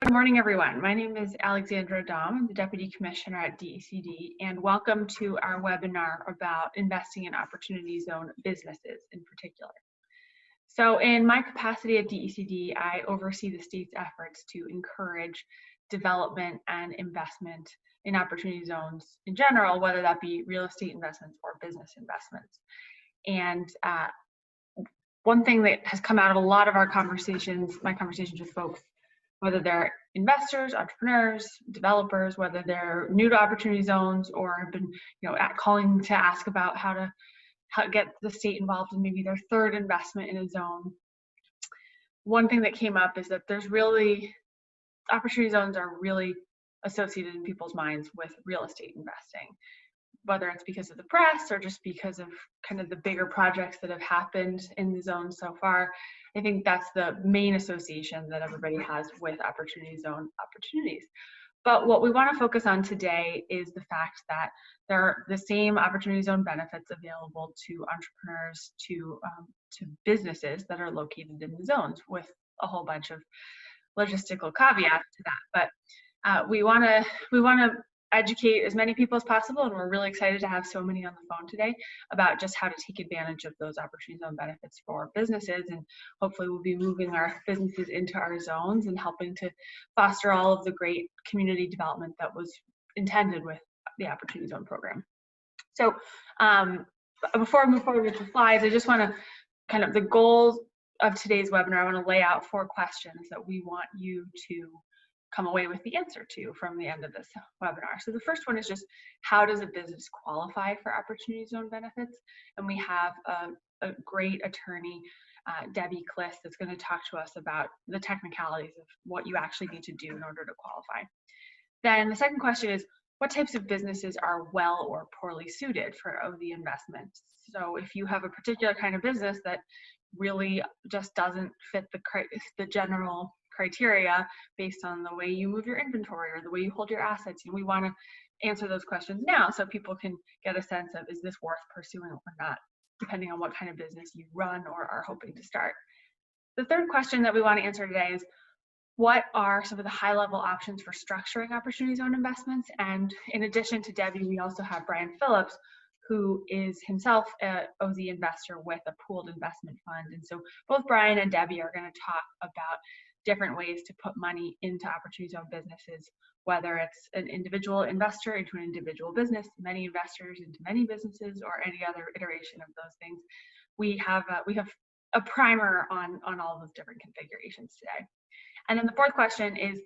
Good morning, everyone. My name is Alexandra Daum. I'm the Deputy Commissioner at DECD, and welcome to our webinar about investing in Opportunity Zone businesses in particular. So in my capacity at DECD, I oversee the state's efforts to encourage development and investment in Opportunity Zones in general, whether that be real estate investments or business investments. And one thing that has come out of a lot of our conversations, my conversations with folks, whether they're investors, entrepreneurs, developers, whether they're new to Opportunity Zones or have been, calling to ask about how to get the state involved in maybe their third investment in a zone. One thing that came up is that there's really, Opportunity Zones are really associated in people's minds with real estate investing, whether it's because of the press or just because of kind of the bigger projects that have happened in the zone so far. I think that's the main association that everybody has with Opportunity Zone opportunities. But what we want to focus on today is the fact that there are the same Opportunity Zone benefits available to entrepreneurs, to businesses that are located in the zones, with a whole bunch of logistical caveats to that. But we want to educate as many people as possible, and we're really excited to have so many on the phone today about just how to take advantage of those Opportunity Zone benefits for businesses, and hopefully we'll be moving our businesses into our zones and helping to foster all of the great community development that was intended with the Opportunity Zone program. So before I move forward with the slides, I just want to kind of the goals of today's webinar, I want to lay out 4 questions that we want you to come away with the answer to from the end of this webinar. So the first one is just, how does a business qualify for Opportunity Zone benefits? And we have a great attorney, Debbie Kliss, that's going to talk to us about the technicalities of what you actually need to do in order to qualify. Then the second question is, what types of businesses are well or poorly suited for OZ investments? So if you have a particular kind of business that really just doesn't fit the general criteria based on the way you move your inventory or the way you hold your assets, we want to answer those questions now so people can get a sense of, is this worth pursuing or not, depending on what kind of business you run or are hoping to start. The third question that we want to answer today is, what are some of the high-level options for structuring Opportunity Zone investments? And in addition to Debbie, we also have Brian Phillips, who is himself an OZ investor with a pooled investment fund. And so both Brian and Debbie are going to talk about different ways to put money into Opportunity Zone businesses, whether it's an individual investor into an individual business, many investors into many businesses, or any other iteration of those things. We have a primer on all those different configurations today. And then the fourth question is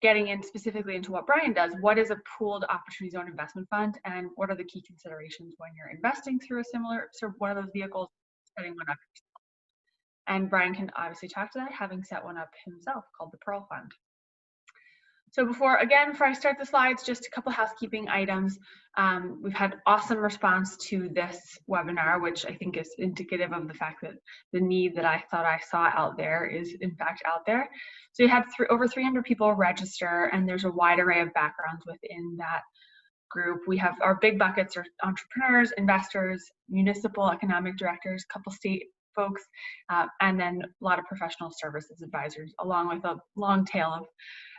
getting in specifically into what Brian does. What is a pooled Opportunity Zone investment fund, and what are the key considerations when you're investing through a similar, sort of one of those vehicles, setting one up yourself? And Brian can obviously talk to that, having set one up himself called the Pearl Fund. So before I start the slides, just a couple housekeeping items. We've had awesome response to this webinar, which I think is indicative of the fact that the need that I thought I saw out there is in fact out there. So you had over 300 people register, and there's a wide array of backgrounds within that group. We have our big buckets are entrepreneurs, investors, municipal economic directors, a couple state folks, and then a lot of professional services advisors, along with a long tail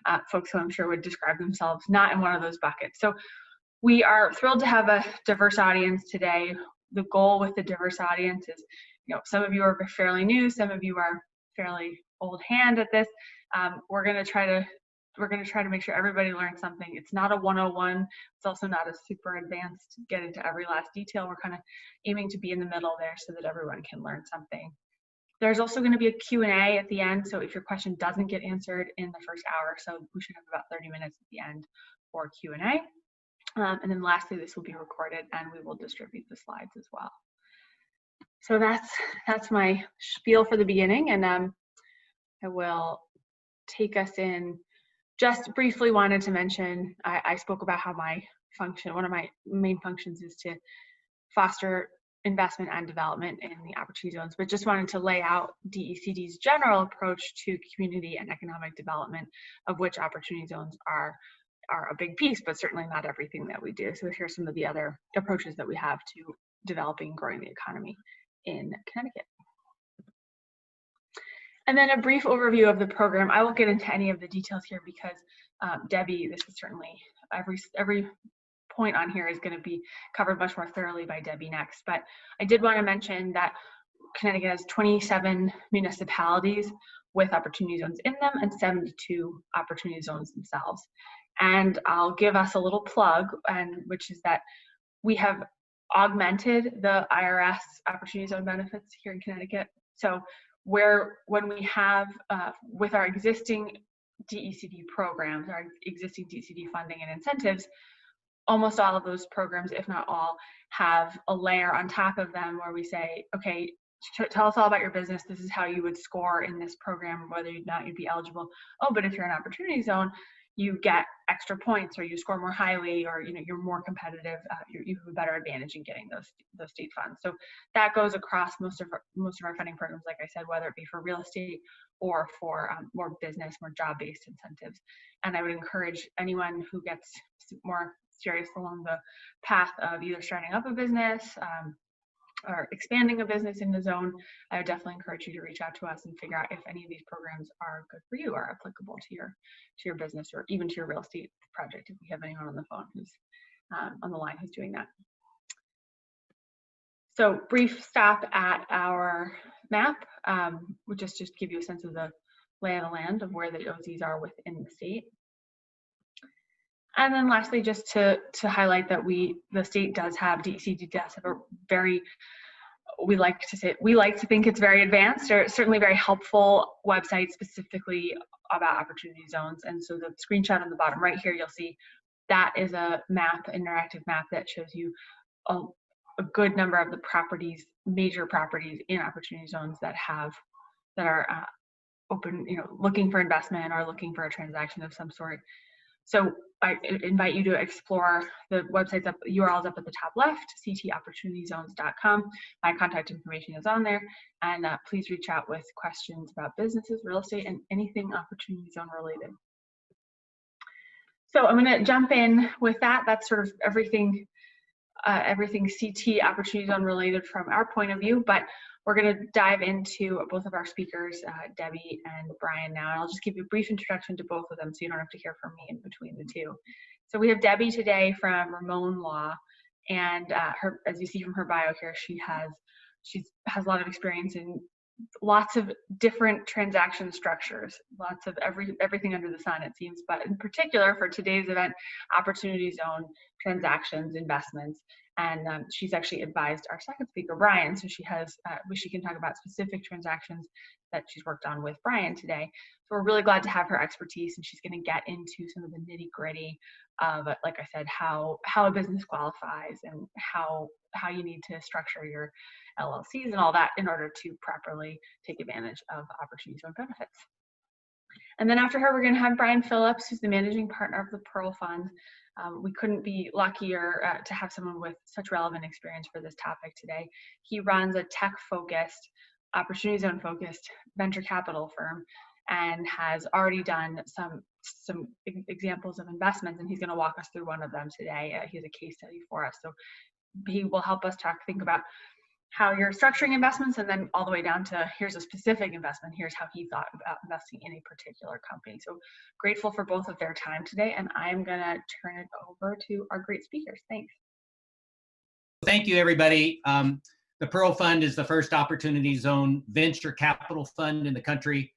of folks who I'm sure would describe themselves not in one of those buckets. So we are thrilled to have a diverse audience today. The goal with the diverse audience is, some of you are fairly new, some of you are fairly old hand at this. We're going to try to make sure everybody learns something. It's not a 101. It's also not a super advanced get into every last detail. We're kind of aiming to be in the middle there so that everyone can learn something. There's also going to be a Q&A at the end. So if your question doesn't get answered in the first hour, so we should have about 30 minutes at the end for Q&A. And then lastly, this will be recorded and we will distribute the slides as well. So that's my spiel for the beginning, and I will take us in. Just briefly wanted to mention, I spoke about how one of my main functions is to foster investment and development in the Opportunity Zones, but just wanted to lay out DECD's general approach to community and economic development, of which Opportunity Zones are a big piece, but certainly not everything that we do. So here's some of the other approaches that we have to developing and growing the economy in Connecticut. And then a brief overview of the program. I won't get into any of the details here because Debbie, this is certainly every point on here is going to be covered much more thoroughly by Debbie next. But I did want to mention that Connecticut has 27 municipalities with opportunity zones in them and 72 opportunity zones themselves. And I'll give us a little plug, which is that we have augmented the IRS opportunity zone benefits here in Connecticut. So when we have, with our existing DECD programs, our existing DECD funding and incentives, almost all of those programs, if not all, have a layer on top of them where we say, okay, tell us all about your business. This is how you would score in this program, whether or not you'd be eligible. Oh, but if you're in an opportunity zone, you get extra points, or you score more highly, or you're more competitive. You have a better advantage in getting those state funds. So that goes across most of our funding programs, like I said, whether it be for real estate or for more business, more job-based incentives. And I would encourage anyone who gets more serious along the path of either starting up a business or expanding a business in the zone, I would definitely encourage you to reach out to us and figure out if any of these programs are good for you or applicable to your business or even to your real estate project, if we have anyone on the phone who's on the line who's doing that. So brief stop at our map, would just give you a sense of the lay of the land of where the OZs are within the state. And then lastly, just to highlight that the state does have, DECD does have a very, we like to think it's very advanced, or certainly very helpful website specifically about opportunity zones. And so the screenshot on the bottom right here, you'll see that is a map, interactive map that shows you a good number of the properties, major properties in opportunity zones that are open, looking for investment or looking for a transaction of some sort. So I invite you to explore the websites URLs up at the top left, ctopportunityzones.com. My contact information is on there, and please reach out with questions about businesses, real estate, and anything opportunity zone related. So I'm going to jump in with that. That's sort of everything CT opportunity zone related from our point of view, but we're going to dive into both of our speakers, Debbie and Brian now, and I'll just give you a brief introduction to both of them so you don't have to hear from me in between the two. So we have Debbie today from Ramon Law, and as you see from her bio here, she has a lot of experience in lots of different transaction structures, lots of everything under the sun, it seems, but in particular for today's event, opportunity zone transactions, investments. And she's actually advised our second speaker, Brian, so she can talk about specific transactions that she's worked on with Brian today. So we're really glad to have her expertise, and she's going to get into some of the nitty gritty of, like I said, how a business qualifies and how you need to structure your LLCs and all that in order to properly take advantage of opportunity zone benefits. And then after her, we're going to have Brian Phillips, who's the managing partner of the Pearl Fund. We couldn't be luckier to have someone with such relevant experience for this topic today. He runs a tech-focused, opportunity zone-focused venture capital firm and has already done some examples of investments, and he's going to walk us through one of them today. He has a case study for us, so he will help us think about how you're structuring investments, and then all the way down to here's a specific investment, here's how he thought about investing in a particular company. So grateful for both of their time today, and I'm gonna turn it over to our great speakers. Thanks. Thank you, everybody. The Pearl Fund is the first opportunity zone venture capital fund in the country.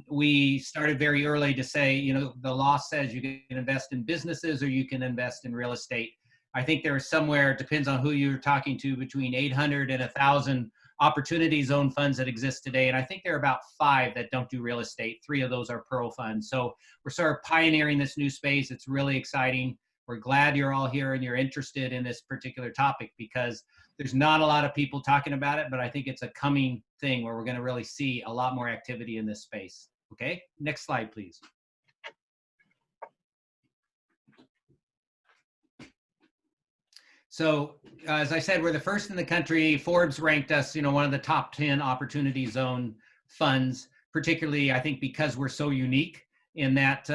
We started very early to say, the law says you can invest in businesses or you can invest in real estate. I think there is somewhere, it depends on who you're talking to, between 800 and 1,000 opportunity zone funds that exist today. And I think there are about 5 that don't do real estate. 3 of those are Pearl funds. So we're sort of pioneering this new space. It's really exciting. We're glad you're all here and you're interested in this particular topic because there's not a lot of people talking about it, but I think it's a coming thing where we're going to really see a lot more activity in this space. Okay, next slide, please. So as I said, we're the first in the country. Forbes ranked us, one of the top 10 opportunity zone funds, particularly I think because we're so unique in that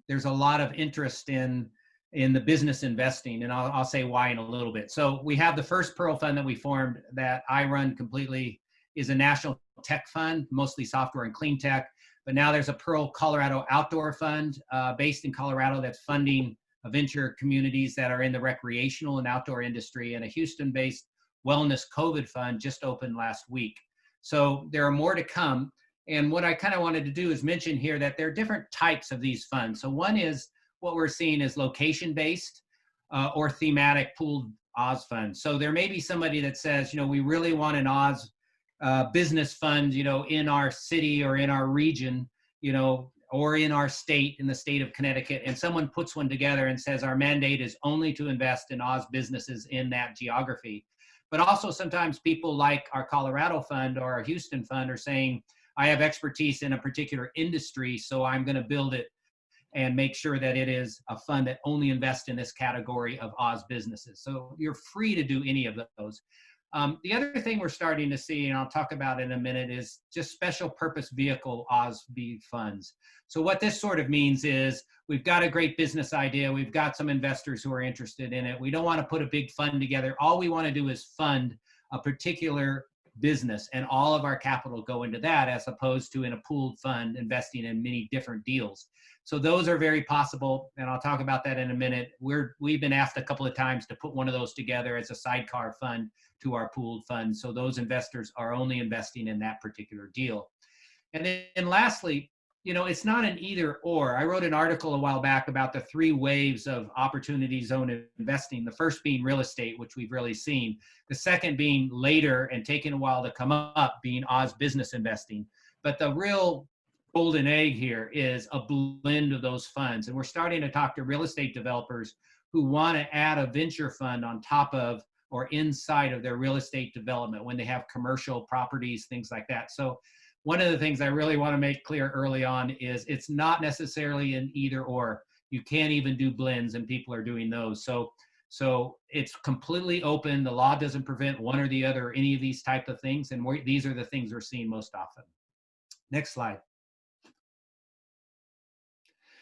there's a lot of interest in the business investing, and I'll say why in a little bit. So we have the first Pearl Fund that we formed that I run completely is a national tech fund, mostly software and clean tech. But now there's a Pearl Colorado Outdoor Fund based in Colorado that's funding venture communities that are in the recreational and outdoor industry, and a Houston-based wellness COVID fund just opened last week. So there are more to come. And what I kind of wanted to do is mention here that there are different types of these funds. So one is what we're seeing is location-based or thematic pooled Oz funds. So there may be somebody that says, we really want an Oz business fund, in our city or in our region, or in our state, in the state of Connecticut, and someone puts one together and says our mandate is only to invest in Oz businesses in that geography. But also sometimes people like our Colorado fund or our Houston fund are saying, I have expertise in a particular industry, so I'm going to build it and make sure that it is a fund that only invests in this category of Oz businesses. So you're free to do any of those. The other thing we're starting to see, and I'll talk about in a minute, is just special purpose vehicle OSB funds. So what this sort of means is we've got a great business idea. We've got some investors who are interested in it. We don't want to put a big fund together. All we want to do is fund a particular business, and all of our capital go into that, as opposed to in a pooled fund investing in many different deals. So those are very possible, and I'll talk about that in a minute. We've been asked a couple of times to put one of those together as a sidecar fund to our pooled fund. So those investors are only investing in that particular deal. And then lastly, it's not an either or. I wrote an article a while back about the 3 waves of opportunity zone investing. The first being real estate, which we've really seen. The second being later and taking a while to come up, being Oz business investing. But the real golden egg here is a blend of those funds. And we're starting to talk to real estate developers who want to add a venture fund on top of or inside of their real estate development when they have commercial properties, things like that. So one of the things I really want to make clear early on is it's not necessarily an either or. You can't even do blends, and people are doing those. So it's completely open. The law doesn't prevent one or the other or any of these type of things. And these are the things we're seeing most often. Next slide.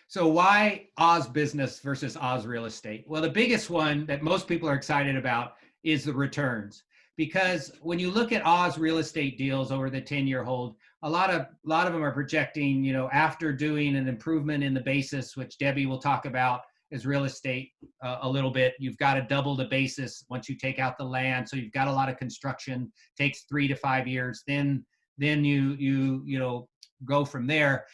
So why Oz business versus Oz real estate? Well, the biggest one that most people are excited about is the returns. Because when you look at Oz real estate deals over the 10-year hold, a lot of them are projecting, after doing an improvement in the basis, which Debbie will talk about as real estate a little bit, you've got to double the basis once you take out the land. So you've got a lot of construction, takes 3 to 5 years. Then you go from there.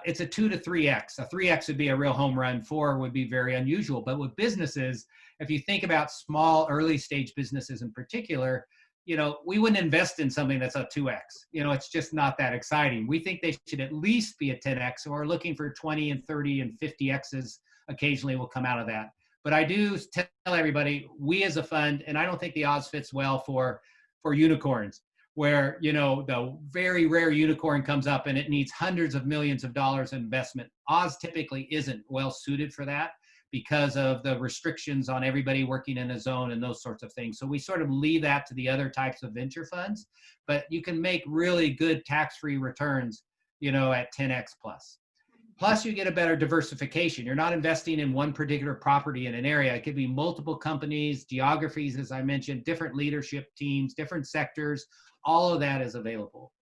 It's a 2 to 3x. A 3x would be a real home run. 4 would be very unusual. But with businesses, if you think about small, early stage businesses in particular, we wouldn't invest in something that's a 2x. It's just not that exciting. We think they should at least be a 10x, or we're looking for 20 and 30 and 50x's occasionally will come out of that. But I do tell everybody, we as a fund, and I don't think the Oz fits well for unicorns, where the very rare unicorn comes up and it needs hundreds of millions of dollars in investment. Oz typically isn't well suited for that because of the restrictions on everybody working in a zone and those sorts of things. So we sort of leave that to the other types of venture funds, but you can make really good tax-free returns, at 10x plus. Plus you get a better diversification. You're not investing in one particular property in an area. It could be multiple companies, geographies, as I mentioned, different leadership teams, different sectors. All of that is available.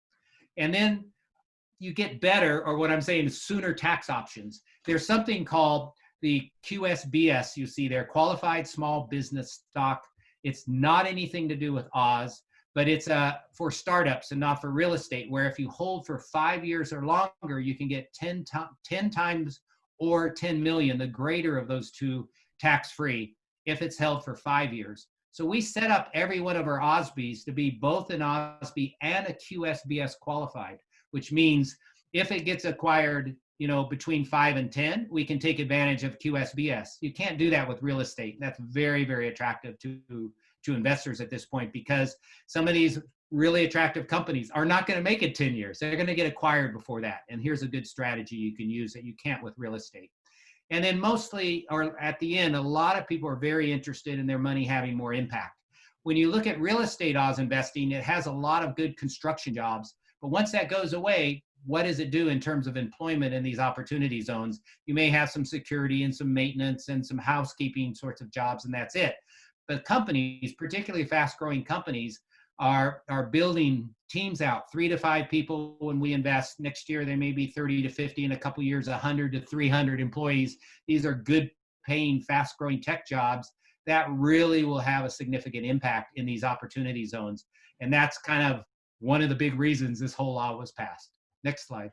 And then you get better, or what I'm saying is sooner tax options. There's something called the QSBS, you see there, Qualified Small Business Stock. It's not anything to do with Oz, but it's for startups and not for real estate, where if you hold for 5 years or longer, you can get 10 times or 10 million, the greater of those two, tax-free if it's held for 5 years. So we set up every one of our OSBs to be both an OSB and a QSBS qualified, which means if it gets acquired, between 5 and 10, we can take advantage of QSBS. You can't do that with real estate. That's very, very attractive to investors at this point, because some of these really attractive companies are not going to make it 10 years. They're going to get acquired before that. And here's a good strategy you can use that you can't with real estate. And then mostly, or at the end, a lot of people are very interested in their money having more impact. When you look at real estate Oz investing, it has a lot of good construction jobs. But once that goes away, what does it do in terms of employment in these opportunity zones? You may have some security and some maintenance and some housekeeping sorts of jobs, and that's it. But companies, particularly fast-growing companies, are building teams out, 3 to 5 people when we invest. Next year, they may be 30 to 50, in a couple years, 100 to 300 employees. These are good paying, fast growing tech jobs that really will have a significant impact in these opportunity zones. And that's kind of one of the big reasons this whole law was passed. Next slide.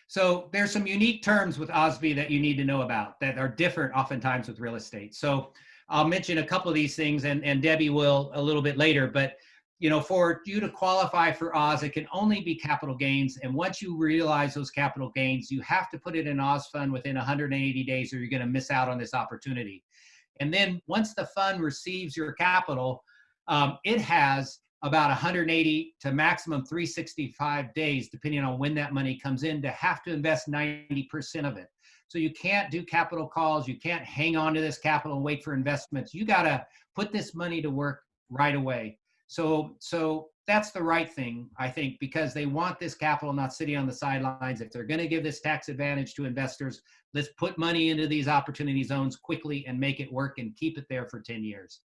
So there's some unique terms with OSB that you need to know about that are different oftentimes with real estate. So I'll mention a couple of these things, and Debbie will a little bit later, but you know, for you to qualify for Oz, it can only be capital gains. And once you realize those capital gains, you have to put it in Oz fund within 180 days or you're going to miss out on this opportunity. And then once the fund receives your capital, it has about 180 to maximum 365 days, depending on when that money comes in, to have to invest 90% of it. So you can't do capital calls. You can't hang on to this capital and wait for investments. You got to put this money to work right away. So that's the right thing, I think, because they want this capital not sitting on the sidelines. If they're going to give this tax advantage to investors, let's put money into these opportunity zones quickly and make it work and keep it there for 10 years.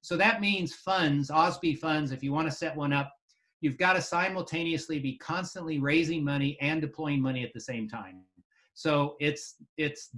So that means funds, OSB funds, if you want to set one up, you've got to simultaneously be constantly raising money and deploying money at the same time. So it's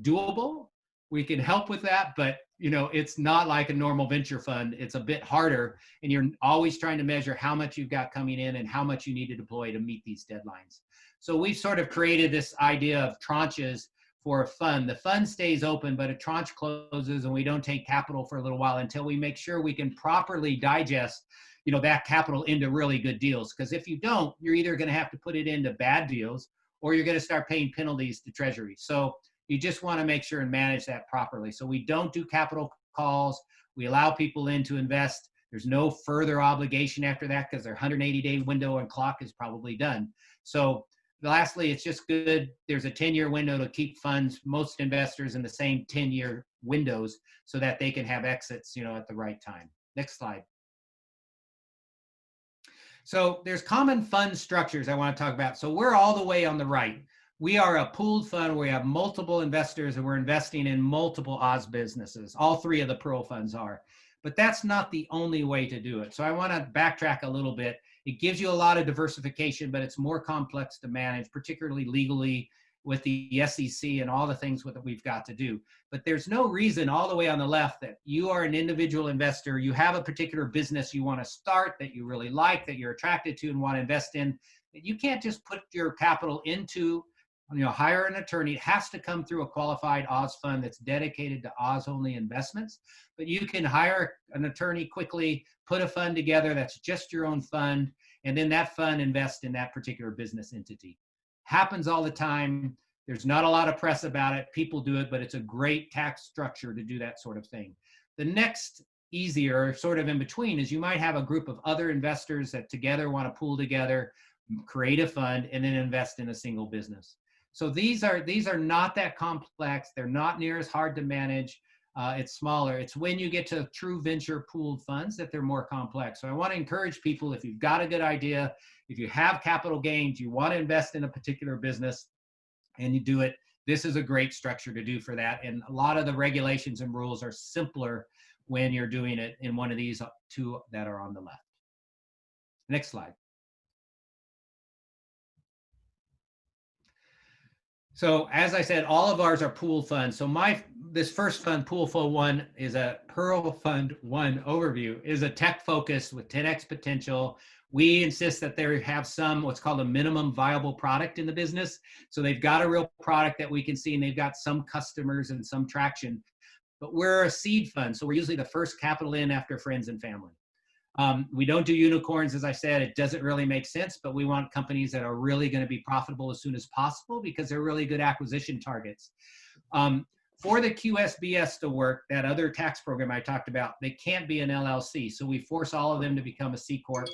doable. We can help with that, but you know, it's not like a normal venture fund. It's a bit harder, and you're always trying to measure how much you've got coming in and how much you need to deploy to meet these deadlines. So we've sort of created this idea of tranches for a fund. The fund stays open, but a tranche closes and we don't take capital for a little while until we make sure we can properly digest, you know, that capital into really good deals. Because if you don't, you're either going to have to put it into bad deals or you're going to start paying penalties to Treasury. So you just want to make sure and manage that properly. So we don't do capital calls. We allow people in to invest. There's no further obligation after that because their 180-day window and clock is probably done. So lastly, it's just good. There's a 10-year window to keep funds, most investors in the same 10-year windows so that they can have exits, you know, at the right time. Next slide. So there's common fund structures I want to talk about. So we're all the way on the right. We are a pooled fund where we have multiple investors and we're investing in multiple Oz businesses. All three of the Pearl funds are. But that's not the only way to do it. So I want to backtrack a little bit. It gives you a lot of diversification, but it's more complex to manage, particularly legally with the SEC and all the things that we've got to do. But there's no reason all the way on the left that you are an individual investor, you have a particular business you want to start that you really like, that you're attracted to and want to invest in, that you can't just put your capital into, you know, hire an attorney. It has to come through a qualified Oz fund that's dedicated to Oz only investments. But you can hire an attorney quickly, put a fund together that's just your own fund, and then that fund invests in that particular business entity. Happens all the time. There's not a lot of press about it. People do it, but it's a great tax structure to do that sort of thing. The next easier, sort of in between, is you might have a group of other investors that together want to pool together, create a fund, and then invest in a single business. So these are not that complex. They're not near as hard to manage. It's smaller. It's when you get to true venture pooled funds that they're more complex. So I want to encourage people, if you've got a good idea, if you have capital gains, you want to invest in a particular business and you do it, this is a great structure to do for that. And a lot of the regulations and rules are simpler when you're doing it in one of these two that are on the left. Next slide. So as I said, all of ours are pool funds. So this first fund, Pool Fund 1, is a Pearl Fund 1 overview, is a tech focus with 10x potential. We insist that they have some what's called a minimum viable product in the business. So they've got a real product that we can see and they've got some customers and some traction. But we're a seed fund. So we're usually the first capital in after friends and family. We don't do unicorns, as I said. It doesn't really make sense, but we want companies that are really going to be profitable as soon as possible because they're really good acquisition targets. For the QSBS to work, that other tax program I talked about, they can't be an LLC. So we force all of them to become a C Corp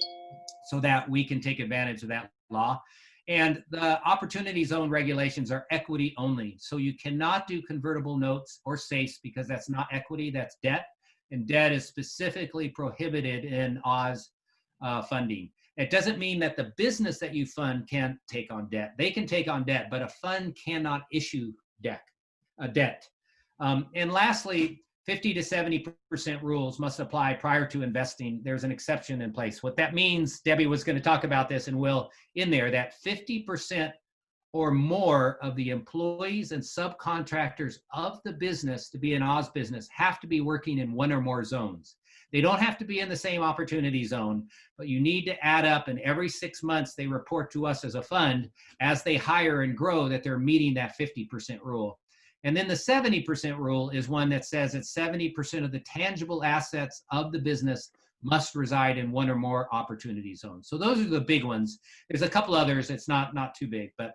so that we can take advantage of that law. And the opportunity zone regulations are equity only. So you cannot do convertible notes or safes because that's not equity, that's debt. And debt is specifically prohibited in Oz funding. It doesn't mean that the business that you fund can't take on debt. They can take on debt, but a fund cannot issue debt. And lastly, 50 to 70% rules must apply prior to investing. There's an exception in place. What that means, Debbie was going to talk about this and will in there, that 50% or more of the employees and subcontractors of the business to be an Oz business have to be working in one or more zones. They don't have to be in the same opportunity zone, but you need to add up, and every 6 months they report to us as a fund as they hire and grow that they're meeting that 50% rule. And then the 70% rule is one that says that 70% of the tangible assets of the business must reside in one or more opportunity zones. So those are the big ones. There's a couple others. It's not too big, but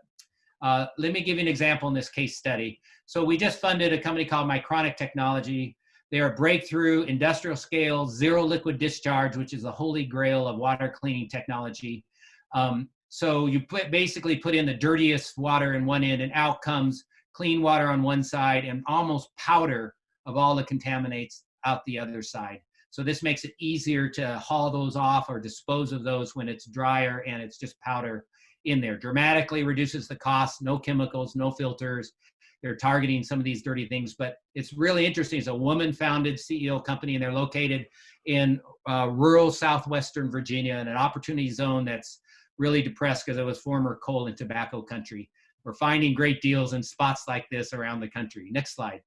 let me give you an example in this case study. So we just funded a company called Micronic Technology. They are breakthrough industrial scale, zero liquid discharge, which is the holy grail of water cleaning technology. So you basically put in the dirtiest water in one end and out comes clean water on one side and almost powder of all the contaminants out the other side. So this makes it easier to haul those off or dispose of those when it's drier and it's just powder in there. Dramatically reduces the cost, no chemicals, no filters. They're targeting some of these dirty things, but it's really interesting. It's a woman-founded CEO company, and they're located in rural southwestern Virginia in an opportunity zone that's really depressed because it was former coal and tobacco country. We're finding great deals in spots like this around the country. Next slide.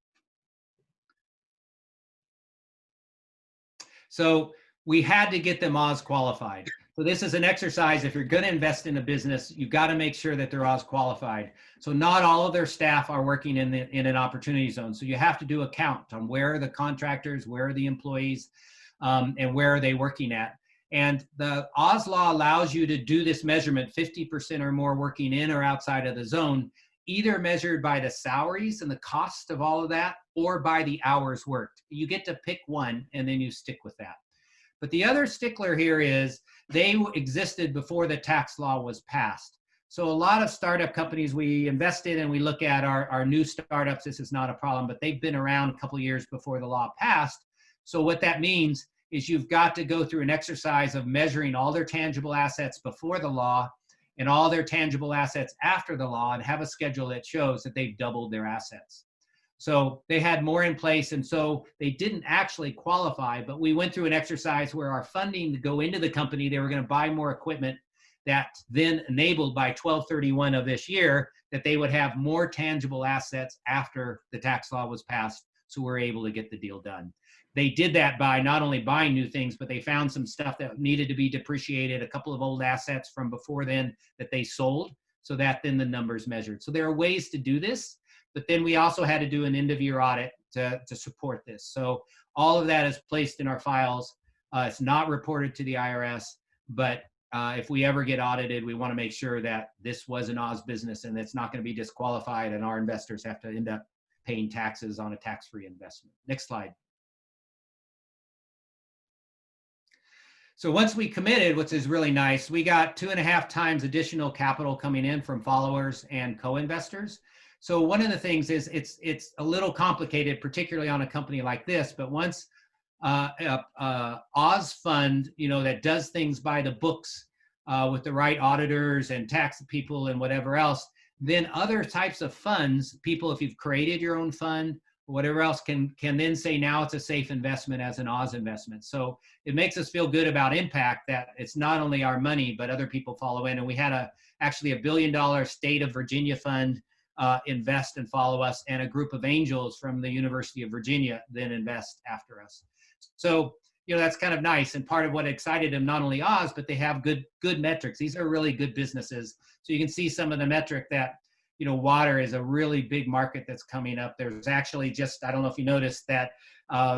So we had to get them Oz qualified. So this is an exercise. If you're going to invest in a business, you've got to make sure that they're Oz qualified. So not all of their staff are working in an opportunity zone. So you have to do a count on where are the contractors, where are the employees, and where are they working at. And the Oz law allows you to do this measurement, 50% or more working in or outside of the zone, either measured by the salaries and the cost of all of that, or by the hours worked. You get to pick one, and then you stick with that. But the other stickler here is they existed before the tax law was passed. So a lot of startup companies we invest in and we look at our new startups, this is not a problem, but they've been around a couple of years before the law passed. So what that means is you've got to go through an exercise of measuring all their tangible assets before the law and all their tangible assets after the law and have a schedule that shows that they've doubled their assets. So they had more in place, and so they didn't actually qualify, but we went through an exercise where our funding to go into the company, they were going to buy more equipment that then enabled by 12/31 of this year that they would have more tangible assets after the tax law was passed, so we're able to get the deal done. They did that by not only buying new things, but they found some stuff that needed to be depreciated, a couple of old assets from before then that they sold, so that then the numbers measured. So there are ways to do this. But then we also had to do an end-of-year audit to support this. So all of that is placed in our files. It's not reported to the IRS, but if we ever get audited, we want to make sure that this was an Oz business and it's not going to be disqualified and our investors have to end up paying taxes on a tax-free investment. Next slide. So once we committed, which is really nice, we got 2.5 times additional capital coming in from followers and co-investors. So one of the things is it's a little complicated, particularly on a company like this, but once Oz fund, that does things by the books with the right auditors and tax people and whatever else, then other types of funds, people, if you've created your own fund or whatever else, can then say now it's a safe investment as an Oz investment. So it makes us feel good about impact, that it's not only our money, but other people follow in. And we had actually $1 billion state of Virginia fund invest and follow us, and a group of angels from the University of Virginia then invest after us. So, that's kind of nice. And part of what excited them, not only Oz, but they have good metrics. These are really good businesses. So you can see some of the metric that, water is a really big market that's coming up. There's actually I don't know if you noticed that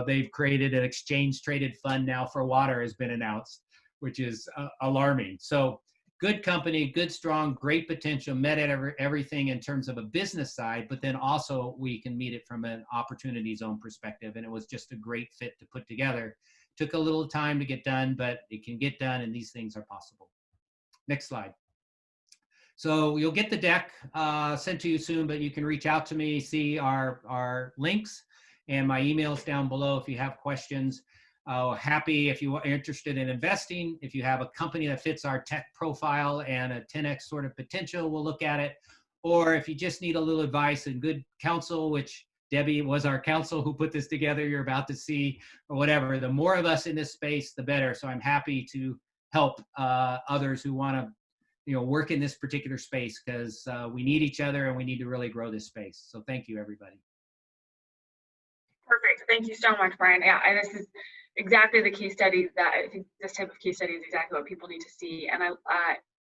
they've created an exchange traded fund now for water has been announced, which is alarming. So good company, good, strong, great potential, met at everything in terms of a business side, but then also we can meet it from an opportunity zone perspective. And it was just a great fit to put together. Took a little time to get done, but it can get done, and these things are possible. Next slide. So you'll get the deck sent to you soon, but you can reach out to me, see our links, and my email's down below if you have questions. Happy if you are interested in investing. If you have a company that fits our tech profile and a 10x sort of potential, we'll look at it. Or if you just need a little advice and good counsel, which Debbie was our counsel who put this together, you're about to see, or whatever. The more of us in this space, the better. So I'm happy to help others who want to, work in this particular space, because we need each other and we need to really grow this space. So thank you, everybody. Perfect. Thank you so much, Brian. Yeah, and this is exactly the case study that I think this type of case study is exactly what people need to see. And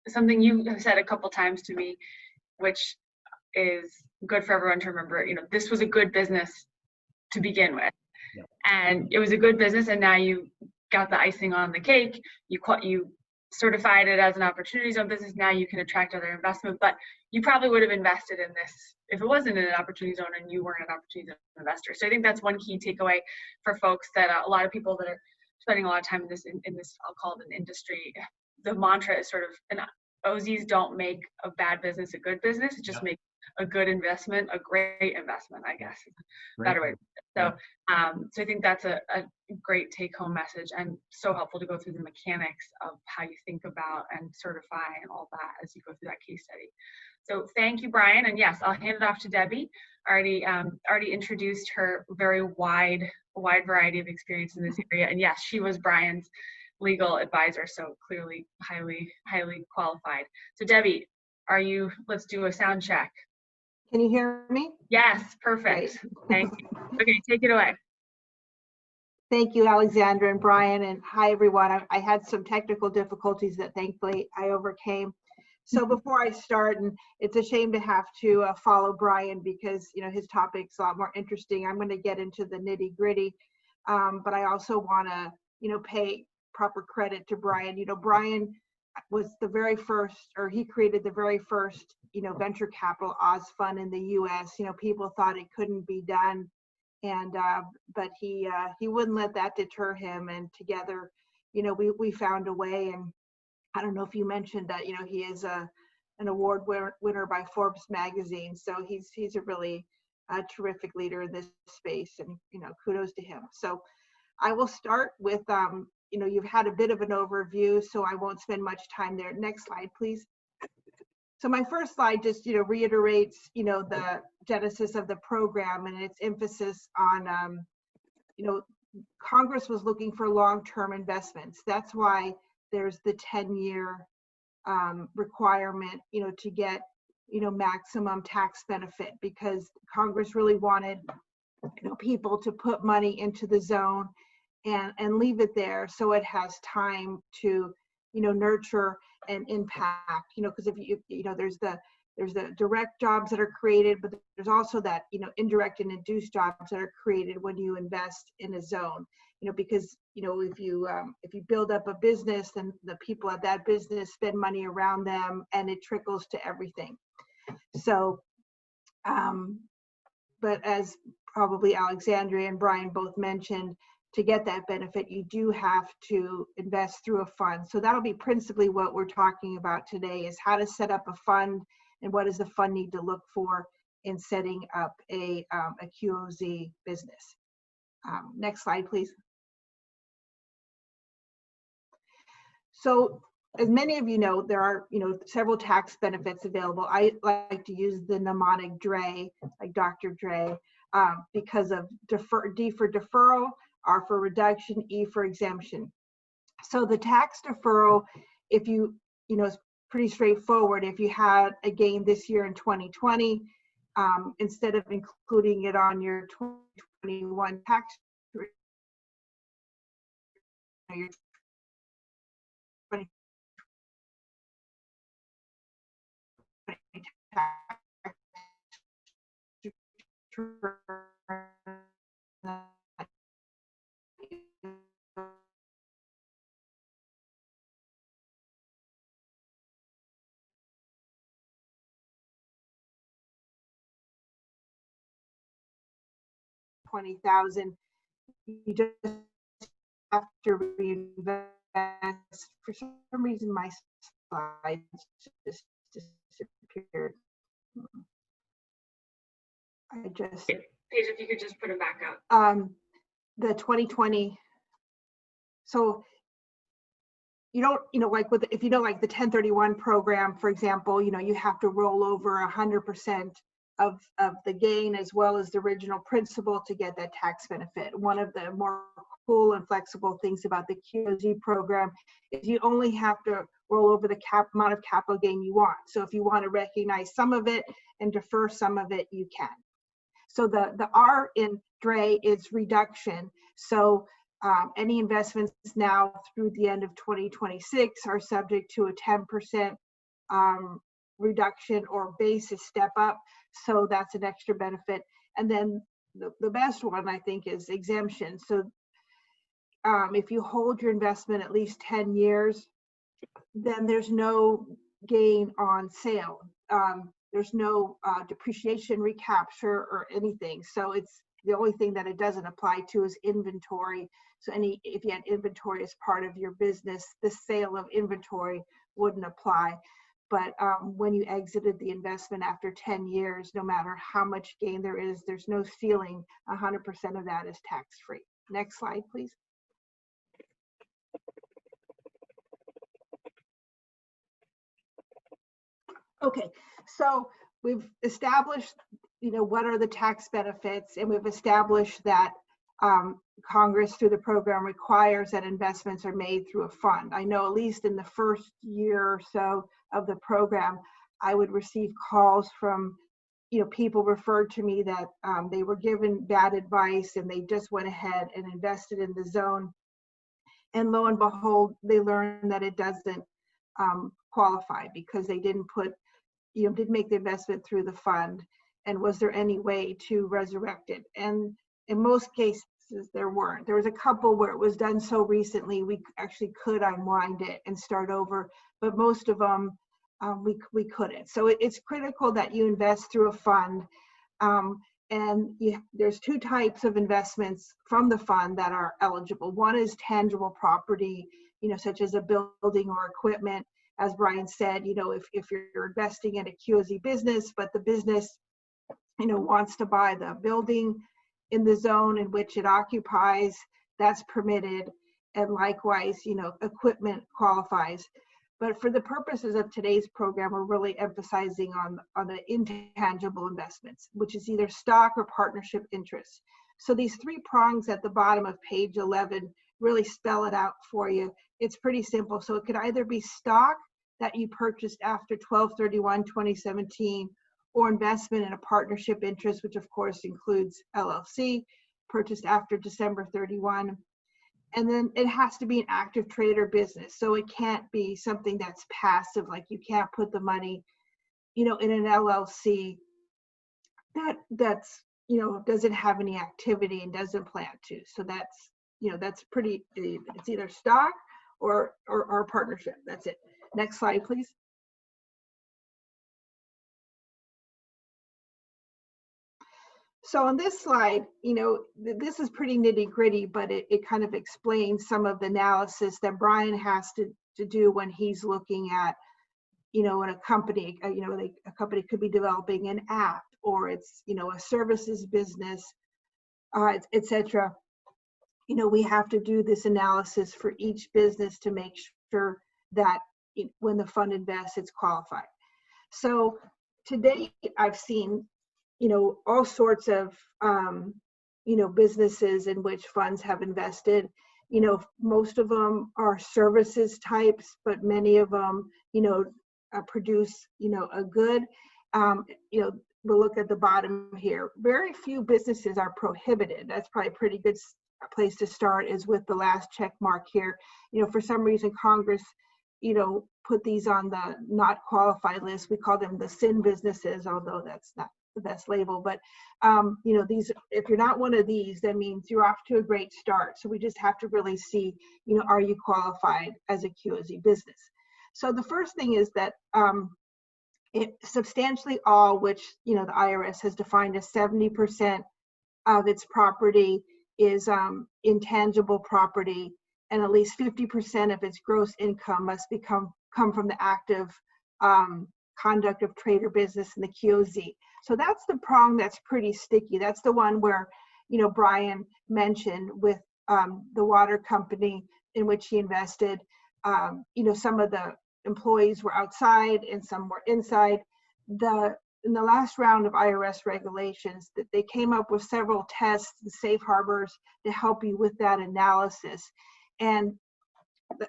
something you have said a couple times to me, which is good for everyone to remember, this was a good business to begin with. Yep. And it was a good business, and now you got the icing on the cake. You certified it as an opportunity zone business. Now you can attract other investment, but you probably would have invested in this if it wasn't in an opportunity zone and you weren't an opportunity zone investor. So I think that's one key takeaway for folks, that a lot of people that are spending a lot of time in this, I'll call it an industry, the mantra is sort of, and OZs don't make a bad business a good business, it just makes a good investment a great investment, I guess is a better way. So so I think that's a great take-home message, and so helpful to go through the mechanics of how you think about and certify and all that as you go through that case study. So thank you, Brian. And yes, I'll hand it off to Debbie. Already introduced her very wide variety of experience in this area. And yes, she was Brian's legal advisor, so clearly highly qualified. So Debbie, let's do a sound check. Can you hear me? Yes, perfect. Great. Thank you. Okay, take it away. Thank you, Alexandra and Brian, and hi, everyone. I had some technical difficulties that thankfully I overcame. So before I start, and it's a shame to have to follow Brian because, his topic's a lot more interesting. I'm going to get into the nitty gritty, but I also want to, pay proper credit to Brian. Brian was the very first, or he created the very first, venture capital Oz fund in the U.S. People thought it couldn't be done, and but he wouldn't let that deter him. And together, we found a way. And I don't know if you mentioned that, he is an award winner by Forbes magazine. So he's a really terrific leader in this space, and kudos to him. So I will start with you've had a bit of an overview, so I won't spend much time there. Next slide, please. So my first slide just, reiterates, the genesis of the program and its emphasis on, Congress was looking for long-term investments. That's why there's the 10-year requirement, to get, maximum tax benefit, because Congress really wanted, people to put money into the zone and leave it there so it has time to, nurture and impact, because if there's the direct jobs that are created, but there's also that, indirect and induced jobs that are created when you invest in a zone, because, if you build up a business, then the people at that business spend money around them and it trickles to everything. So, but as probably Alexandria and Brian both mentioned, to get that benefit, you do have to invest through a fund. So that'll be principally what we're talking about today, is how to set up a fund and what does the fund need to look for in setting up a QOZ business. Next slide, please. So as many of you know, there are several tax benefits available. I like to use the mnemonic DRE, like Dr. Dre, because of D for deferral, R for reduction, E for exemption. So the tax deferral, if is pretty straightforward. If you had a gain this year in 2020, instead of including it on your 2021 tax return, your 2020 tax return, 20,000, you just have to reinvest. For some reason, my slides just disappeared. I just. Paige, if you could just put it back up. The 2020. So you don't, like if like the 1031 program, for example, you have to roll over 100% of the gain as well as the original principal to get that tax benefit. One of the more cool and flexible things about the QOZ program is you only have to roll over the amount of capital gain you want. So if you want to recognize some of it and defer some of it, you can. So the R in DRE is reduction. So any investments now through the end of 2026 are subject to a 10% reduction or basis step up. So that's an extra benefit. And then the best one, I think, is exemption. So if you hold your investment at least 10 years, then there's no gain on sale. There's no depreciation recapture or anything. So it's the only thing that it doesn't apply to is inventory. So if you had inventory as part of your business, the sale of inventory wouldn't apply. But when you exited the investment after 10 years, no matter how much gain there is, there's no ceiling. 100% of that is tax-free. Next slide, please. Okay, so we've established, what are the tax benefits, and we've established that Congress through the program requires that investments are made through a fund. I know at least in the first year or so of the program, I would receive calls from, people referred to me that they were given bad advice and they just went ahead and invested in the zone. And lo and behold, they learned that it doesn't qualify because they didn't didn't make the investment through the fund. And was there any way to resurrect it? And in most cases, there weren't. There was a couple where it was done so recently, we actually could unwind it and start over, but most of them, we couldn't. So it's critical that you invest through a fund. And there's two types of investments from the fund that are eligible. One is tangible property, such as a building or equipment. As Brian said, if you're investing in a QOZ business, but the business, wants to buy the building in the zone in which it occupies, that's permitted. And likewise, equipment qualifies. But for the purposes of today's program, we're really emphasizing on the intangible investments, which is either stock or partnership interests. So these three prongs at the bottom of page 11 really spell it out for you. It's pretty simple. So it could either be stock that you purchased after 12/31/2017, or investment in a partnership interest, which of course includes LLC, purchased after December 31. And then it has to be an active trader business. So it can't be something that's passive, like you can't put the money, in an LLC that's doesn't have any activity and doesn't plan to. So that's pretty, it's either stock or a partnership. That's it. Next slide, please. So on this slide, this is pretty nitty gritty, but it kind of explains some of the analysis that Brian has to do when he's looking at, in a company, a company could be developing an app, or it's, a services business, et cetera. We have to do this analysis for each business to make sure that when the fund invests, it's qualified. So today I've seen all sorts of, businesses in which funds have invested. Most of them are services types, but many of them, produce, a good. We'll look at the bottom here. Very few businesses are prohibited. That's probably a pretty good place to start, is with the last check mark here. For some reason, Congress, put these on the not qualified list. We call them the sin businesses, although that's not the best label. But these, if you're not one of these, that means you're off to a great start. So we just have to really see, are you qualified as a QOZ business? So the first thing is that it substantially all, which the IRS has defined as 70% of its property is intangible property, and at least 50% of its gross income must come from the active conduct of trader business in the QOZ. So that's the prong that's pretty sticky. That's the one where, Brian mentioned with the water company in which he invested. Some of the employees were outside and some were inside. The in the last round of IRS regulations, that they came up with several tests and safe harbors to help you with that analysis. And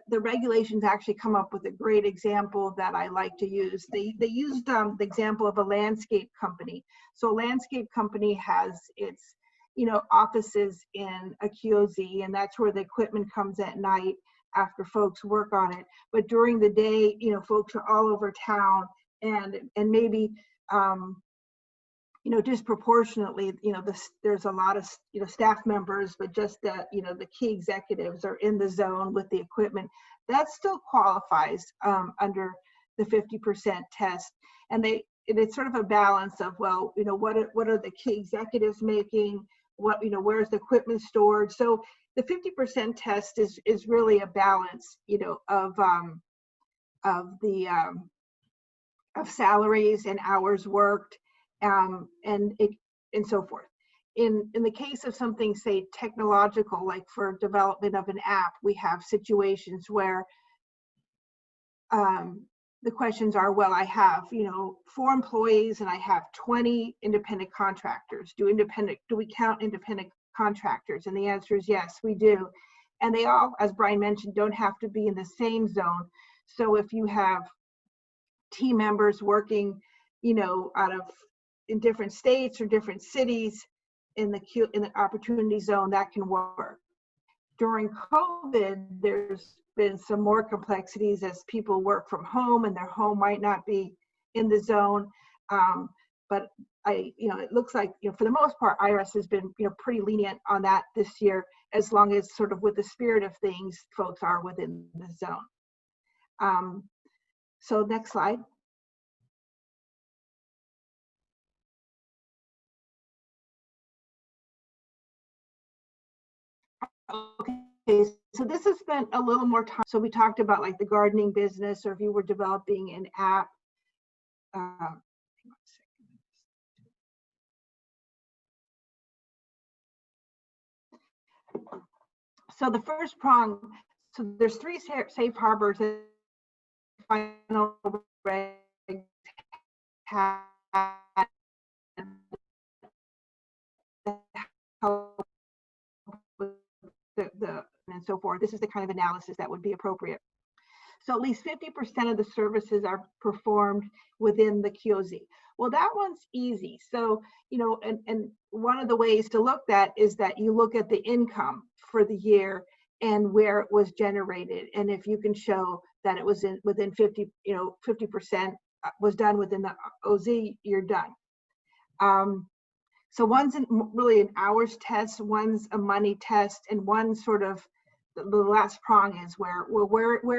the regulations actually come up with a great example that I like to use. They used the example of a landscape company. So a landscape company has its, offices in a QOZ, and that's where the equipment comes at night after folks work on it. But during the day, folks are all over town, and maybe disproportionately, there's a lot of, staff members, but just the, the key executives are in the zone with the equipment. That still qualifies under the 50% test. And it's sort of a balance of, well, what are the key executives making? Where's the equipment stored? So the 50% test is really a balance, of salaries and hours worked, and so forth. In the case of something, say, technological, like for development of an app, we have situations where the questions are, well, I have 4 employees and I have 20 independent contractors. Do we count independent contractors? And the answer is yes, we do. And they all, as Brian mentioned, don't have to be in the same zone. So if you have team members working, in different states or different cities in the opportunity zone, that can work. During COVID, there's been some more complexities as people work from home and their home might not be in the zone. But it looks like, for the most part, IRS has been, pretty lenient on that this year, as long as sort of with the spirit of things, folks are within the zone. So next slide. Okay, so this has spent a little more time. So we talked about like the gardening business, or if you were developing an app. So the first prong, so there's 3 safe harbors that final regs have and so forth. This is the kind of analysis that would be appropriate. So at least 50% of the services are performed within the QOZ. Well, that one's easy. So, and one of the ways to look at is that you look at the income for the year and where it was generated. And if you can show that it was within 50% was done within the OZ, you're done. So one's really an hours test, one's a money test, and one sort of the last prong is where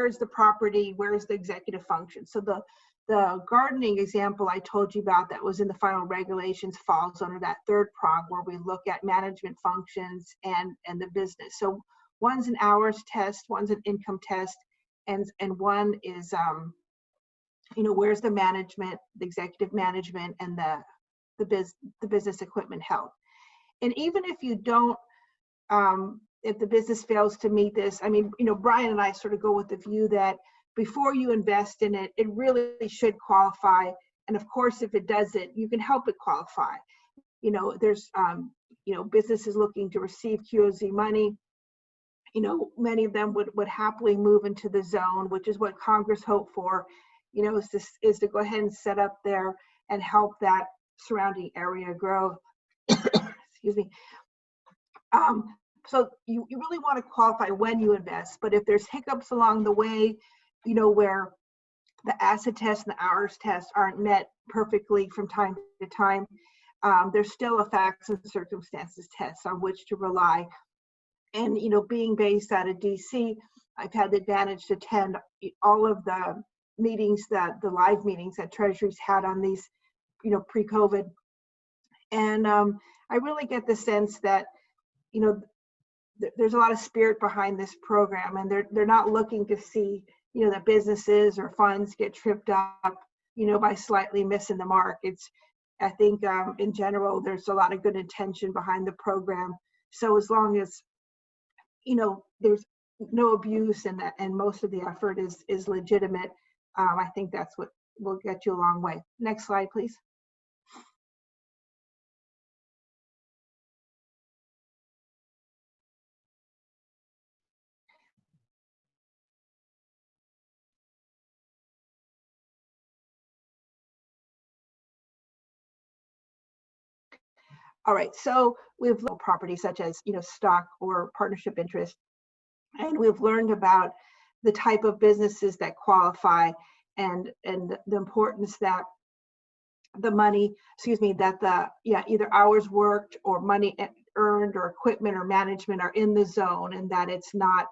is the property, where is the executive function. So the gardening example I told you about that was in the final regulations falls under that 3rd prong, where we look at management functions and the business. So one's an hours test, one's an income test, and one is where's the management, the executive management, and the business equipment held. And even if you don't, if the business fails to meet this, I mean, Brian and I sort of go with the view that before you invest in it, it really should qualify. And of course, if it doesn't, you can help it qualify. There's, businesses looking to receive QOZ money. Many of them would happily move into the zone, which is what Congress hoped for, is to go ahead and set up there and help that surrounding area grow. Excuse me. So you really want to qualify when you invest, but if there's hiccups along the way, where the asset test and the hours test aren't met perfectly from time to time, there's still a facts and circumstances test on which to rely. And being based out of DC, I've had the advantage to attend all of the meetings, the live meetings that Treasury's had on these, pre-COVID. And I really get the sense that, there's a lot of spirit behind this program, and they're not looking to see, that businesses or funds get tripped up, by slightly missing the mark. I think in general, there's a lot of good intention behind the program. So as long as, there's no abuse and most of the effort is legitimate, I think that's what will get you a long way. Next slide, please. All right, so we've looked at property such as, stock or partnership interest, and we've learned about the type of businesses that qualify and the importance that the money, that either hours worked or money earned or equipment or management are in the zone, and that it's not,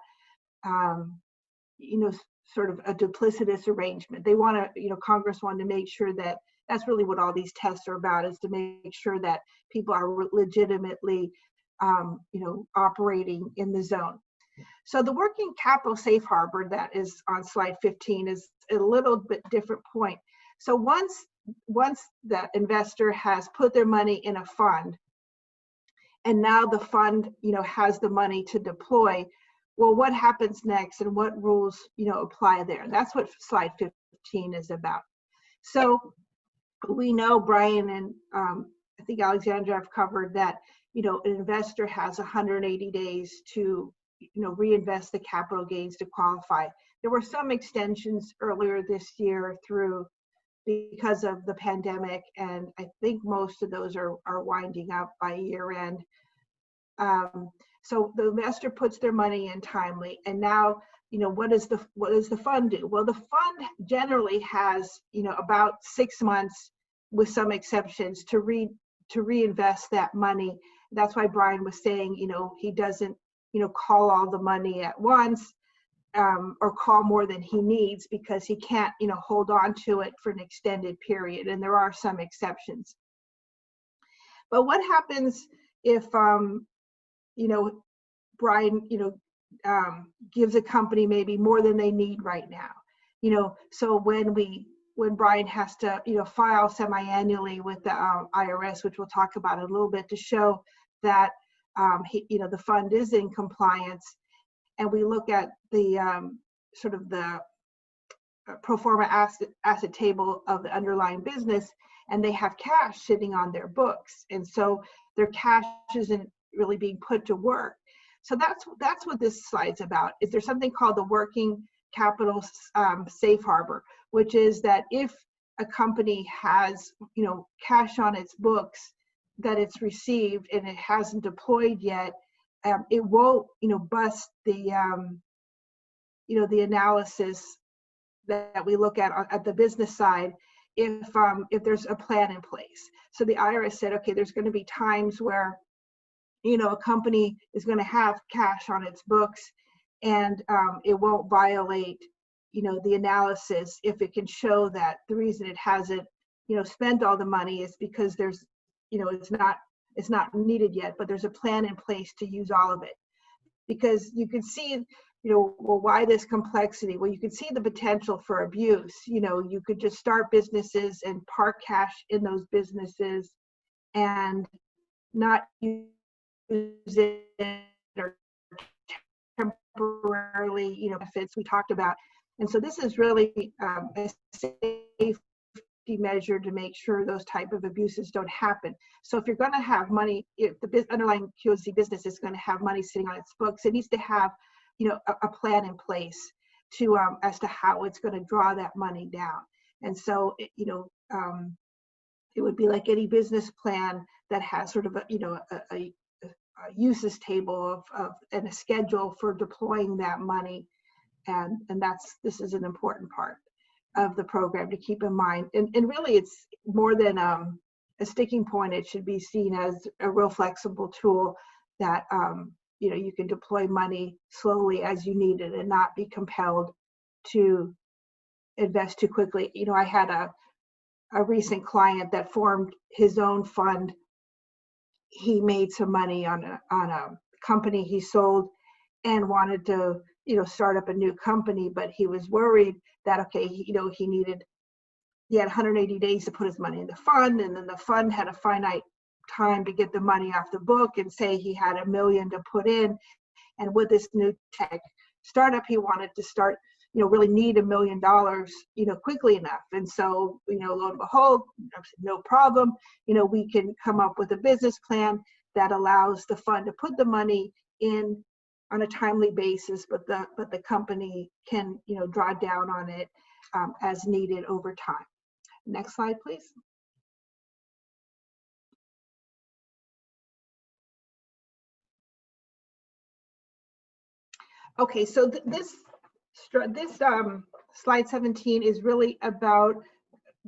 sort of a duplicitous arrangement. They want to, Congress wanted to make sure that that's really what all these tests are about, is to make sure that people are legitimately, operating in the zone. So the working capital safe harbor that is on slide 15 is a little bit different point. So once the investor has put their money in a fund, and now the fund, has the money to deploy, well, what happens next and what rules, apply there? That's what slide 15 is about. So we know, Brian and I think Alexandra have covered that, an investor has 180 days to, reinvest the capital gains to qualify. There were some extensions earlier this year because of the pandemic, and I think most of those are winding up by year end. So the investor puts their money in timely, and now, what does the fund do? Well, the fund generally has, about 6 months, with some exceptions, to reinvest that money. That's why Brian was saying, he doesn't, call all the money at once, or call more than he needs, because he can't, hold on to it for an extended period. And there are some exceptions. But what happens if, Brian, gives a company maybe more than they need right now? So when Brian has to, file semi-annually with the IRS, which we'll talk about in a little bit, to show that the fund is in compliance, and we look at the sort of the pro forma asset table of the underlying business, and they have cash sitting on their books, and so their cash isn't really being put to work. So that's what this slide's about. Is there something called the working capital safe harbor, which is that if a company has, cash on its books that it's received and it hasn't deployed yet, it won't, bust the, the analysis that we look at the business side if there's a plan in place. So the IRS said, okay, there's going to be times where, a company is going to have cash on its books, and it won't violate, the analysis if it can show that the reason it hasn't, spent all the money is because there's, it's not needed yet, but there's a plan in place to use all of it. Because you can see, well, why this complexity? Well, you can see the potential for abuse. You could just start businesses and park cash in those businesses and not use it, or temporarily, benefits we talked about. And so this is really a safety measure to make sure those type of abuses don't happen. So if you're going to have money, if the underlying QOC business is going to have money sitting on its books, it needs to have, a plan in place to as to how it's going to draw that money down. And so, it would be like any business plan that has sort of a uses table of and a schedule for deploying that money, and this is an important part of the program to keep in mind. And really, it's more than a sticking point. It should be seen as a real flexible tool that you can deploy money slowly as you need it and not be compelled to invest too quickly. I had a recent client that formed his own fund. He made some money on a company he sold and wanted to, start up a new company, but he was worried that, okay, he had 180 days to put his money in the fund, and then the fund had a finite time to get the money off the book, and say he had $1 million to put in. And with this new tech startup he wanted to start, really need $1 million, quickly enough. And so, lo and behold, no problem. We can come up with a business plan that allows the fund to put the money in on a timely basis, but the company can, draw down on it as needed over time. Next slide, please. Okay, so this slide 17 is really about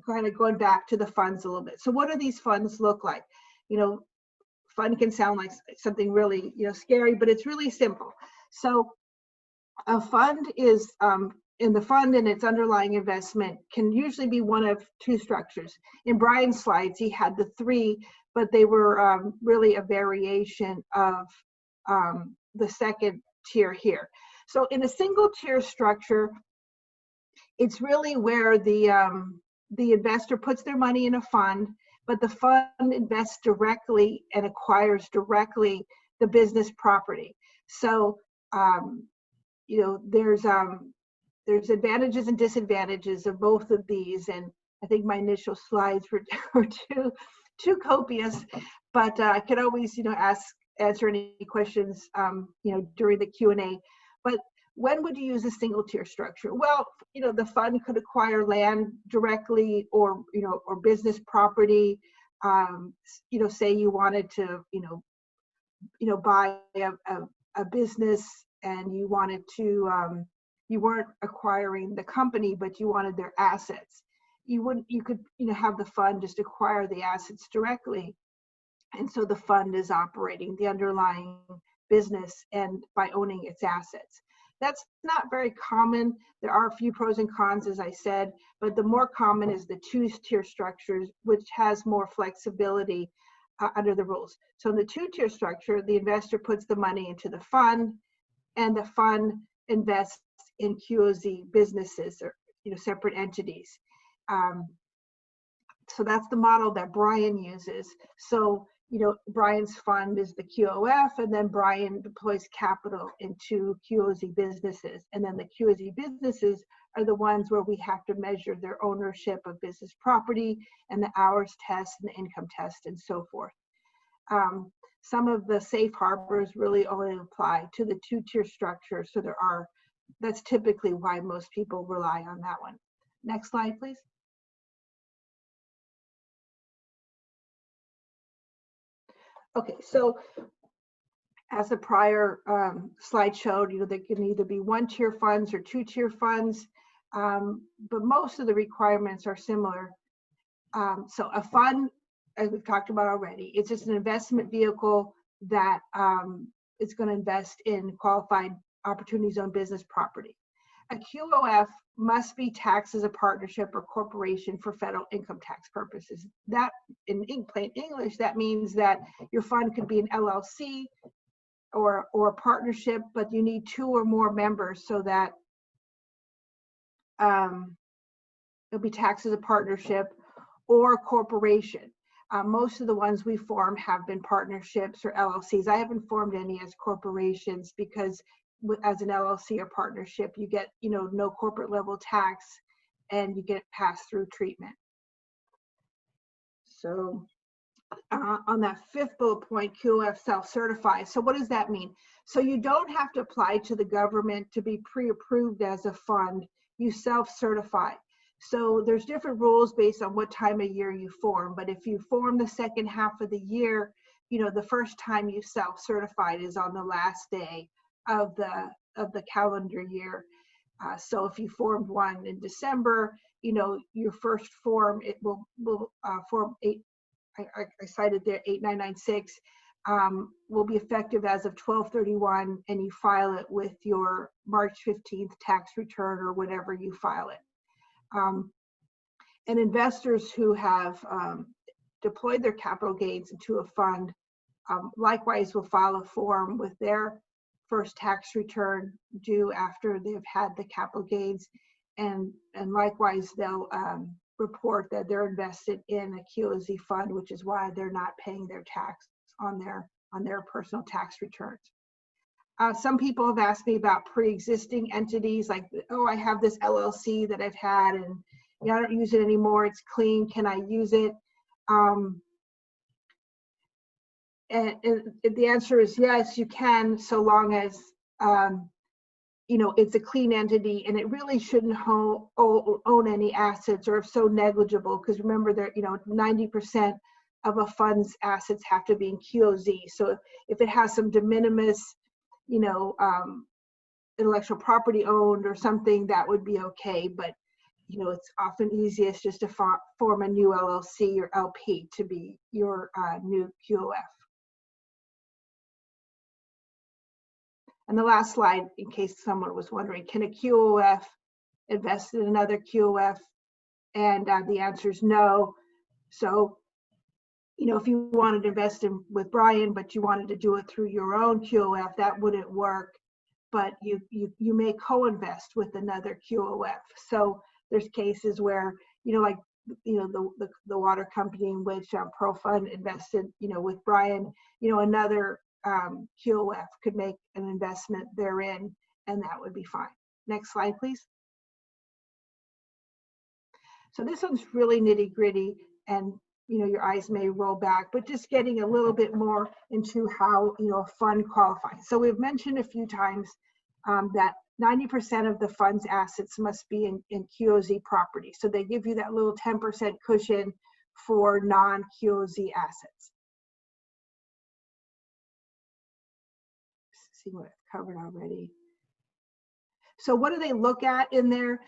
kind of going back to the funds a little bit. So what do these funds look like? You know, fund can sound like something really, scary, but it's really simple. So a fund is, in the fund and its underlying investment can usually be one of two structures. In Brian's slides, he had the three, but they were really a variation of the second tier here. So in a single tier structure, it's really where the investor puts their money in a fund, but the fund invests directly and acquires directly the business property. So there's advantages and disadvantages of both of these, and I think my initial slides were too copious, but I could always answer any questions during the Q&A. But when would you use a single tier structure? Well, the fund could acquire land directly, or business property. Say you wanted to buy a business, and you wanted to you weren't acquiring the company, but you wanted their assets. You could have the fund just acquire the assets directly, and so the fund is operating the underlying business and by owning its assets. That's not very common. There are a few pros and cons, as I said, but the more common is the two-tier structures, which has more flexibility under the rules. So in the two-tier structure, the investor puts the money into the fund, and the fund invests in QOZ businesses, or separate entities. So that's the model that Brian uses. So Brian's fund is the QOF, and then Brian deploys capital into QOZ businesses, and then the QOZ businesses are the ones where we have to measure their ownership of business property and the hours test and the income test and so forth. Some of the safe harbors really only apply to the two-tier structure, so that's typically why most people rely on that one. Next slide, please. Okay, so as the prior slide showed, there can either be one-tier funds or two-tier funds, but most of the requirements are similar. So a fund, as we've talked about already, it's just an investment vehicle that is going to invest in qualified opportunity zone business property. A QOF must be taxed as a partnership or corporation for federal income tax purposes. That, in plain English, that means that your fund could be an LLC or a partnership, but you need two or more members so that it'll be taxed as a partnership or corporation. Most of the ones we form have been partnerships or LLCs. I haven't formed any as corporations because as an LLC or partnership, you get no corporate level tax and you get pass-through treatment. So on that fifth bullet point, QOF self-certifies. So what does that mean? So you don't have to apply to the government to be pre-approved as a fund. You self-certify. So there's different rules based on what time of year you form, but if you form the second half of the year, the first time you self-certified is on the last day of the calendar year. So if you formed one in December, your first form, it will form 8, I cited there 8996, will be effective as of 12/31, and you file it with your March 15th tax return or whenever you file it. And investors who have deployed their capital gains into a fund likewise will file a form with their first tax return due after they've had the capital gains, and likewise they'll report that they're invested in a QOZ fund, which is why they're not paying their tax on their personal tax returns. Some people have asked me about pre-existing entities, like, oh, I have this LLC that I've had and I don't use it anymore, it's clean, can I use it? And the answer is yes, you can, so long as it's a clean entity and it really shouldn't own any assets, or if so, negligible, because remember that 90% of a fund's assets have to be in QOZ. So if it has some de minimis intellectual property owned or something, that would be okay. But it's often easiest just to form a new LLC or LP to be your new QOF. And the last slide, in case someone was wondering, can a QOF invest in another QOF? And the answer is no. So, if you wanted to invest with Brian, but you wanted to do it through your own QOF, that wouldn't work. But you may co-invest with another QOF. So there's cases where, like, the water company in which ProFund invested, with Brian, another QOF could make an investment therein, and that would be fine. Next slide, please. So this one's really nitty gritty, and your eyes may roll back, but just getting a little bit more into how a fund qualifies. So we've mentioned a few times that 90% of the fund's assets must be in QOZ property. So they give you that little 10% cushion for non-QOZ assets. See what I've covered already. So what do they look at in there?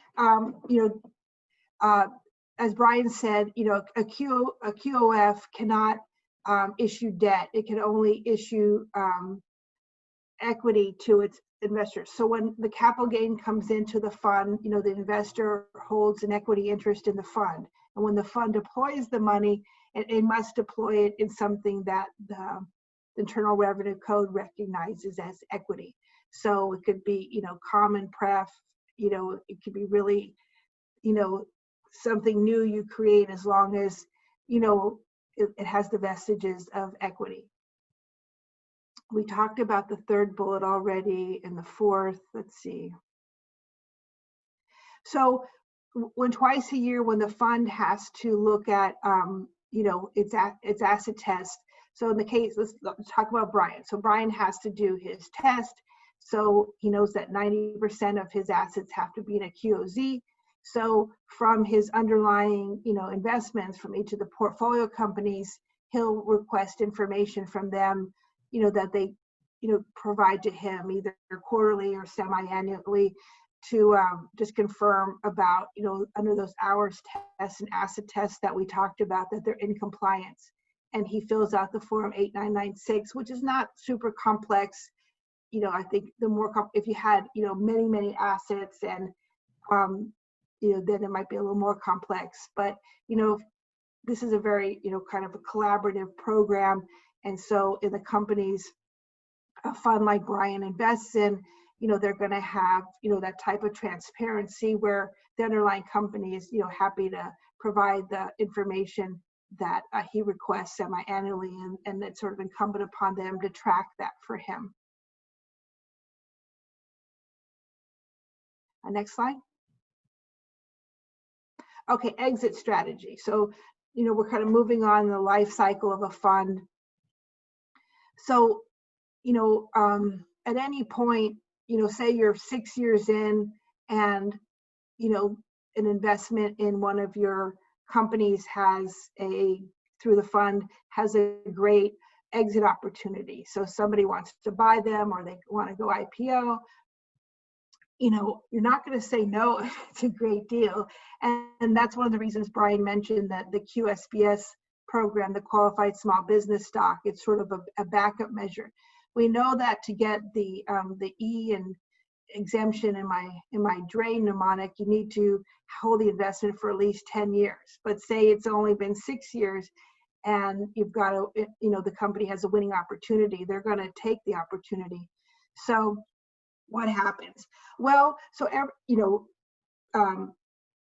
As Brian said, a QOF cannot issue debt. It can only issue equity to its investors. So when the capital gain comes into the fund, the investor holds an equity interest in the fund. And when the fund deploys the money, it must deploy it in something that the Internal Revenue Code recognizes as equity. So it could be, common pref, it could be really, something new you create, as long as, it has the vestiges of equity. We talked about the third bullet already, and the fourth, let's see. So when twice a year, when the fund has to look at, its asset test. So in the case, let's talk about Brian. So Brian has to do his test. So he knows that 90% of his assets have to be in a QOZ. So from his underlying, investments from each of the portfolio companies, he'll request information from them, that they, provide to him either quarterly or semi-annually to just confirm about, under those hours tests and asset tests that we talked about, that they're in compliance. And he fills out the form 8996, which is not super complex. I think the more, if you had, many assets, and, then it might be a little more complex. But, this is a very, kind of a collaborative program. And so in the companies, a fund like Brian invests in, they're going to have, that type of transparency where the underlying company is, happy to provide the information that he requests semi-annually, and it's sort of incumbent upon them to track that for him. Next slide. Okay, exit strategy. So, we're kind of moving on the life cycle of a fund. So, at any point, say you're 6 years in, and, an investment in one of your companies through the fund has a great exit opportunity. So somebody wants to buy them, or they want to go IPO. You're not going to say no if it's a great deal. And that's one of the reasons Brian mentioned that the QSBS program, the Qualified Small Business Stock, it's sort of a backup measure. We know that to get the E and exemption in my drain mnemonic, you need to hold the investment for at least 10 years. But say it's only been 6 years, and you've got the company has a winning opportunity, they're going to take the opportunity. So what happens? Well, so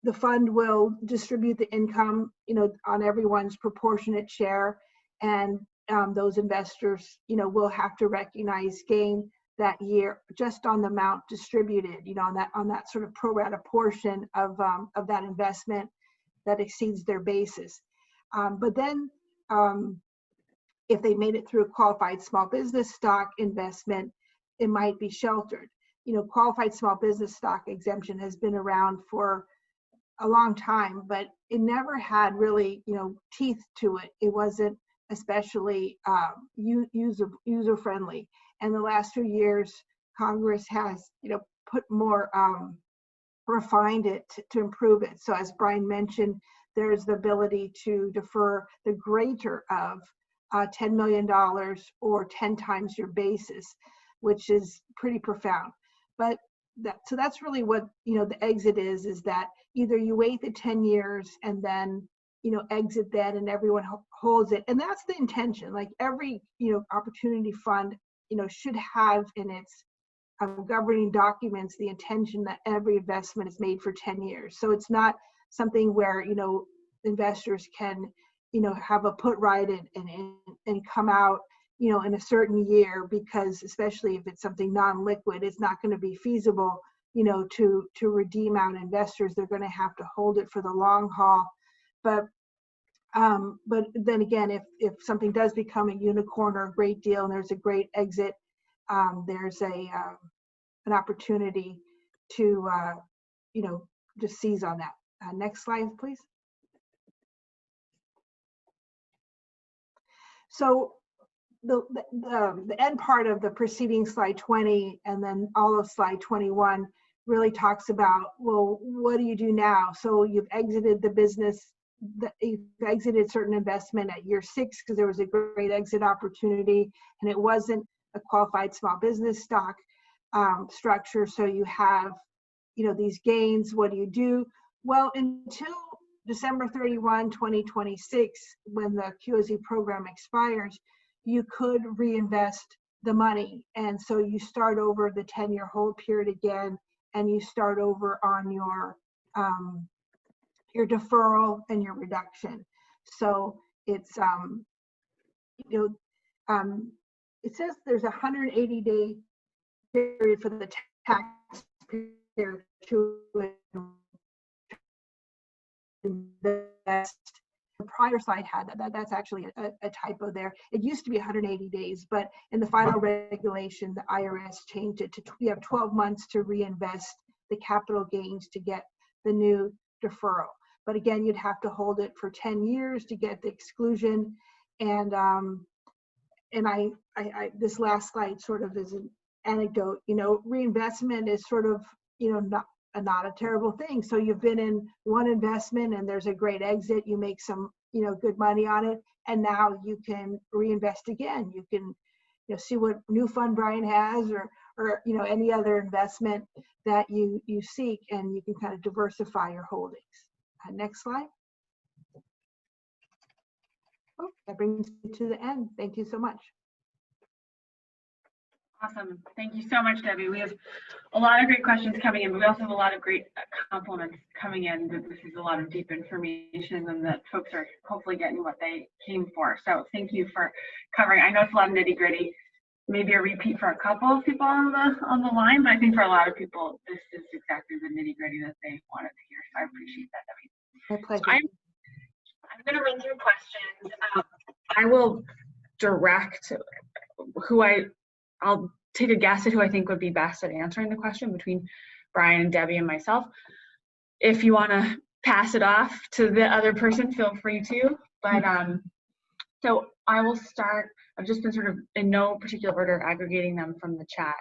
the fund will distribute the income, on everyone's proportionate share, and those investors, will have to recognize gain that year just on the amount distributed, on that sort of pro rata portion of that investment that exceeds their basis. But then, if they made it through a qualified small business stock investment, it might be sheltered. Qualified small business stock exemption has been around for a long time, but it never had really, teeth to it. It wasn't especially user friendly. And the last few years, Congress has, put more, refined it to improve it. So as Brian mentioned, there's the ability to defer the greater of $10 million or 10 times your basis, which is pretty profound. But so that's really what, the exit is that either you wait the 10 years and then, exit that and everyone holds it. And that's the intention. Like every, opportunity fund, should have in its governing documents the intention that every investment is made for 10 years. So it's not something where, investors can, have a put right and come out, in a certain year, because especially if it's something non-liquid, it's not going to be feasible, to redeem out investors. They're going to have to hold it for the long haul. But then again, if something does become a unicorn or a great deal and there's a great exit, there's an opportunity to, just seize on that. Next slide, please. So the end part of the preceding slide 20 and then all of slide 21 really talks about, well, what do you do now? So you've exited the business, you've exited certain investment at year 6 because there was a great exit opportunity and it wasn't a qualified small business stock structure. So you have, these gains. What do you do? Well, until December 31, 2026, when the QOZ program expires, you could reinvest the money. And so you start over the 10-year hold period again, and you start over on your deferral and your reduction. So it's, it says there's a 180-day period for the taxpayer to invest. The prior slide had that. That's actually a typo there. It used to be 180 days, but in the final regulation, the IRS changed it to you have 12 months to reinvest the capital gains to get the new deferral. But again, you'd have to hold it for 10 years to get the exclusion. And I this last slide sort of is an anecdote. Reinvestment is sort of, not a terrible thing. So you've been in one investment and there's a great exit, you make some, good money on it, and now you can reinvest again. You can, see what new fund Brian has or any other investment that you seek, and you can kind of diversify your holdings. Next slide. Oh, that brings me to the end. Thank you so much. Awesome. Thank you so much, Debbie. We have a lot of great questions coming in, but we also have a lot of great compliments coming in that this is a lot of deep information and that folks are hopefully getting what they came for. So thank you for covering. I know it's a lot of nitty gritty, maybe a repeat for a couple of people on the line, but I think for a lot of people, this is exactly the nitty gritty that they wanted to hear. So I appreciate that, Debbie. My pleasure. So I'm going to run through questions. I will direct I'll take a guess at who I think would be best at answering the question between Brian and Debbie and myself. If you want to pass it off to the other person, feel free to. But so I will start. I've just been sort of in no particular order aggregating them from the chat.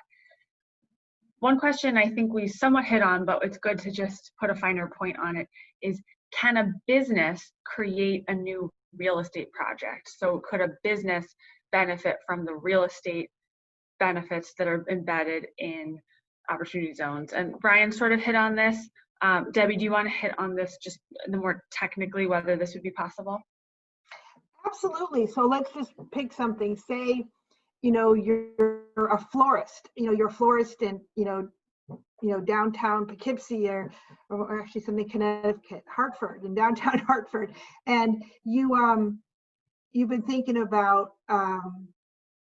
One question I think we somewhat hit on, but it's good to just put a finer point on it, is can a business create a new real estate project? So could a business benefit from the real estate benefits that are embedded in opportunity zones? And Brian sort of hit on this. Debbie, do you want to hit on this just the more technically, whether this would be possible? Absolutely. So let's just pick something. Say, you're a florist. You're a florist in, downtown Poughkeepsie or actually something Connecticut, Hartford, in downtown Hartford, and you've been thinking about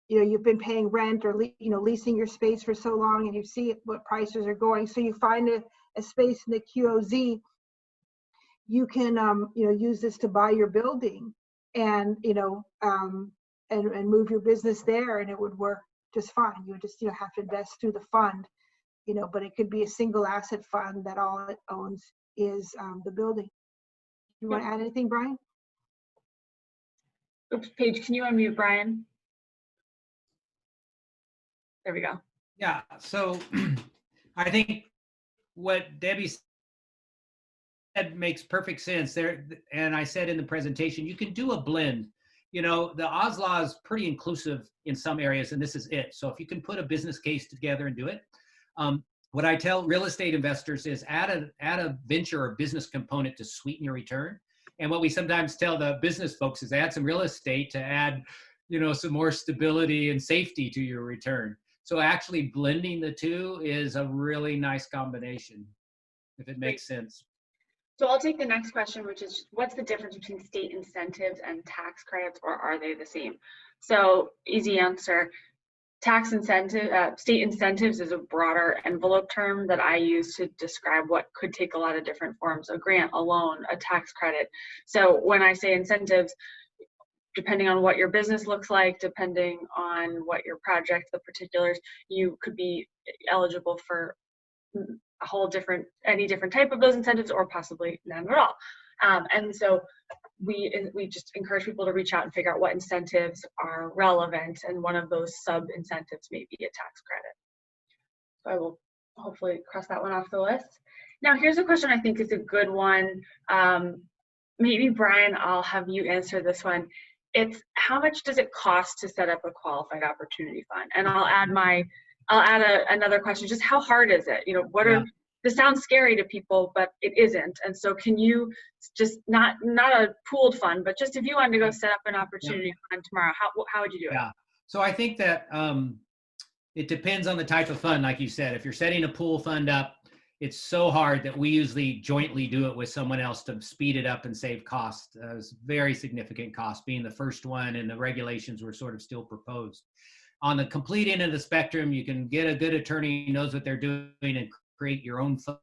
you've been paying rent or leasing your space for so long, and you see what prices are going. So you find a space in the QOZ. You can use this to buy your building, and and move your business there, and it would work just fine. You would just have to invest through the fund, but it could be a single asset fund that all it owns is the building. You want to add anything, Brian? Oops, Paige, can you unmute Brian? There we go. Yeah, so I think what Debbie said makes perfect sense there. And I said in the presentation, you can do a blend. You know, the Oz law is pretty inclusive in some areas, and this is it. So if you can put a business case together and do it, what I tell real estate investors is add a venture or business component to sweeten your return. And what we sometimes tell the business folks is add some real estate to add, you know, some more stability and safety to your return. So actually blending the two is a really nice combination, if it makes sense. So I'll take the next question, which is what's the difference between state incentives and tax credits, or are they the same? So easy answer. State incentives is a broader envelope term that I use to describe what could take a lot of different forms: a grant, a loan, a tax credit. So when I say incentives, depending on what your business looks like, depending on what your project, the particulars, you could be eligible for a whole different, any different type of those incentives, or possibly none at all. And so we just encourage people to reach out and figure out what incentives are relevant, and one of those sub incentives may be a tax credit. So I will hopefully cross that one off the list. Now here's a question I think is a good one. Maybe Brian, I'll have you answer this one. It's how much does it cost to set up a qualified opportunity fund? And I'll add another question, just how hard is it? You know, what are, this sounds scary to people, but it isn't. And so can you just, not a pooled fund, but just if you wanted to go set up an opportunity fund tomorrow, how would you do it? Yeah, so I think that it depends on the type of fund. Like you said, if you're setting a pool fund up, it's so hard that we usually jointly do it with someone else to speed it up and save costs. It's very significant cost being the first one, and the regulations were sort of still proposed. On the complete end of the spectrum, you can get a good attorney who knows what they're doing and create your own fund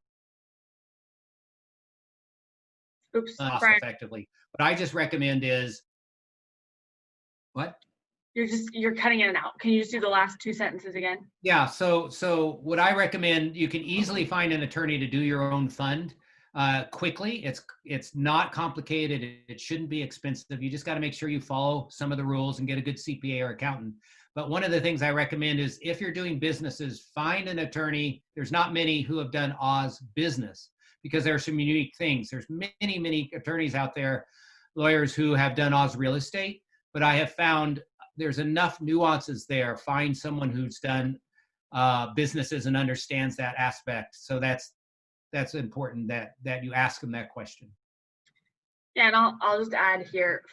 cost effectively. What I just recommend is, what? You're cutting in and out. Can you just do the last two sentences again? Yeah, so what I recommend, you can easily find an attorney to do your own fund quickly. It's not complicated. It shouldn't be expensive. You just got to make sure you follow some of the rules and get a good CPA or accountant. But one of the things I recommend is if you're doing businesses, find an attorney. There's not many who have done Oz business, because there are some unique things. There's many attorneys out there, lawyers who have done Oz real estate, but I have found there's enough nuances there. Find someone who's done businesses and understands that aspect. So that's important that you ask them that question. Yeah, and I'll just add here,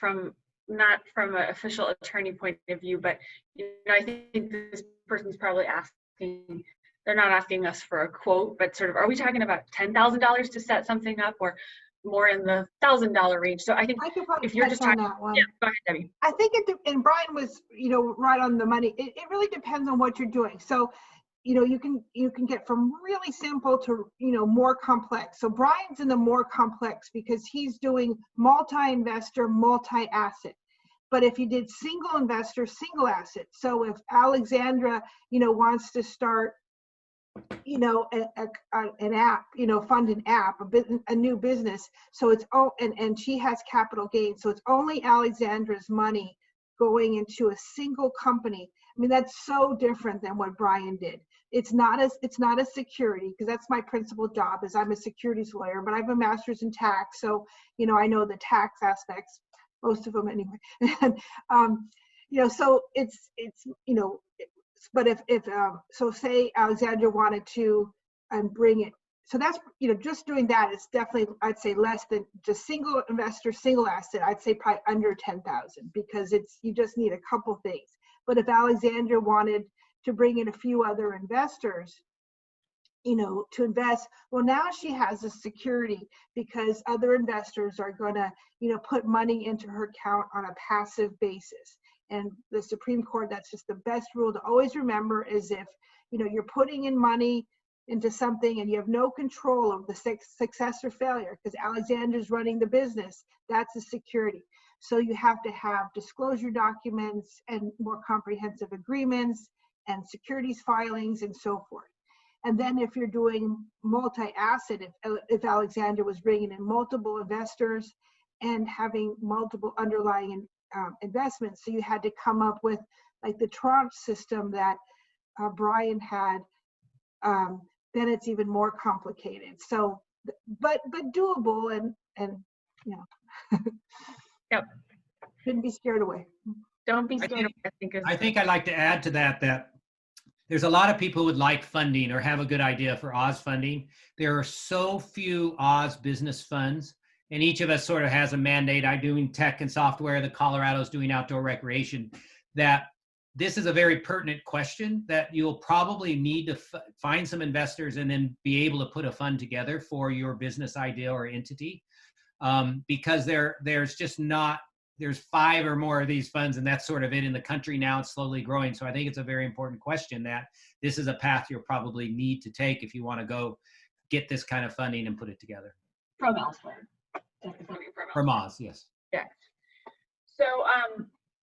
not from an official attorney point of view, but you know, I think this person's probably asking, they're not asking us for a quote, but sort of, are we talking about $10,000 to set something up, or more in the $1,000 range? So I think if you're just talking, that one. Yeah, go ahead, Debbie. I think and Brian was, you know, right on the money. It really depends on what you're doing. So, you know, you can get from really simple to, you know, more complex. So Brian's in the more complex because he's doing multi-investor, multi-asset. But if you did single investor, single asset. So if Alexandra, you know, wants to start, you know, an app, you know, fund an app, a new business. So it's and she has capital gains. So it's only Alexandra's money going into a single company. I mean, that's so different than what Brian did. It's not a security, because that's my principal job, is I'm a securities lawyer, but I have a master's in tax. So, you know, I know the tax aspects, most of them anyway. And, you know, so it's, you know, but if so say Alexandra wanted to bring it, so that's, you know, just doing that is definitely, I'd say, less than just single investor, single asset. I'd say probably under 10,000, because you just need a couple things. But if Alexandra wanted to bring in a few other investors, you know, to invest, well, now she has a security, because other investors are going to, you know, put money into her account on a passive basis. And the Supreme Court, that's just the best rule to always remember, is if, you know, you're putting in money into something and you have no control of the success or failure, because Alexandra's running the business, that's a security. So you have to have disclosure documents and more comprehensive agreements and securities filings and so forth. And then if you're doing multi-asset, if Alexandra was bringing in multiple investors and having multiple underlying investments, so you had to come up with like the tranche system that Brian had, then it's even more complicated. So, but doable, and you know, Yep. shouldn't be scared away. Don't be scared. I think I'd like to add to that there's a lot of people who would like funding or have a good idea for Oz funding. There are so few Oz business funds, and each of us sort of has a mandate. I'm doing tech and software, the Colorado's doing outdoor recreation, that this is a very pertinent question that you'll probably need to find some investors and then be able to put a fund together for your business idea or entity, because there's just not, there's 5 or more of these funds, and that's sort of it in the country now. It's slowly growing. So I think it's a very important question that this is a path you'll probably need to take if you want to go get this kind of funding and put it together. From elsewhere. From Oz, yes. Yeah. So,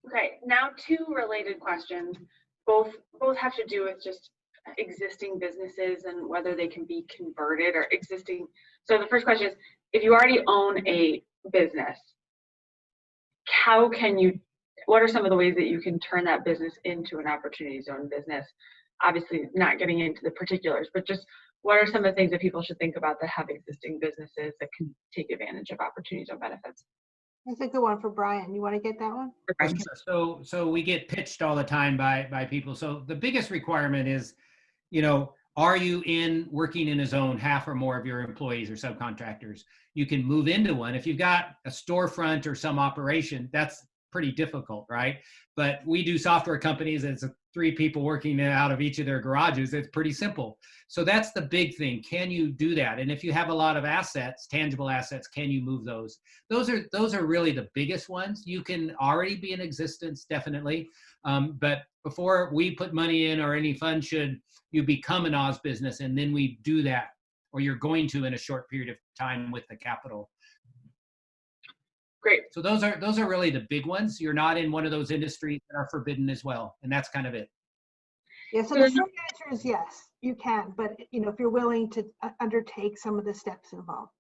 okay, now 2 related questions. Both have to do with just existing businesses and whether they can be converted or existing. So the first question is, if you already own a business, what are some of the ways that you can turn that business into an opportunity zone business? Obviously not getting into the particulars, but just what are some of the things that people should think about that have existing businesses that can take advantage of opportunity zone benefits? That's a good one for Brian. You want to get that one? So we get pitched all the time by people. So the biggest requirement is, are you working in a zone half or more of your employees or subcontractors? You can move into one. If you've got a storefront or some operation, that's pretty difficult, right? But we do software companies, and it's 3 people working out of each of their garages. It's pretty simple. So that's the big thing. Can you do that? And if you have a lot of assets, tangible assets, can you move those? Those are really the biggest ones. You can already be in existence, definitely. But before we put money in or any fund, should you become an Oz business, and then we do that, or you're going to in a short period of time with the capital. Great. So those are really the big ones. You're not in one of those industries that are forbidden as well, and that's kind of it. Yeah, so the short answer is yes, you can, but if you're willing to undertake some of the steps involved.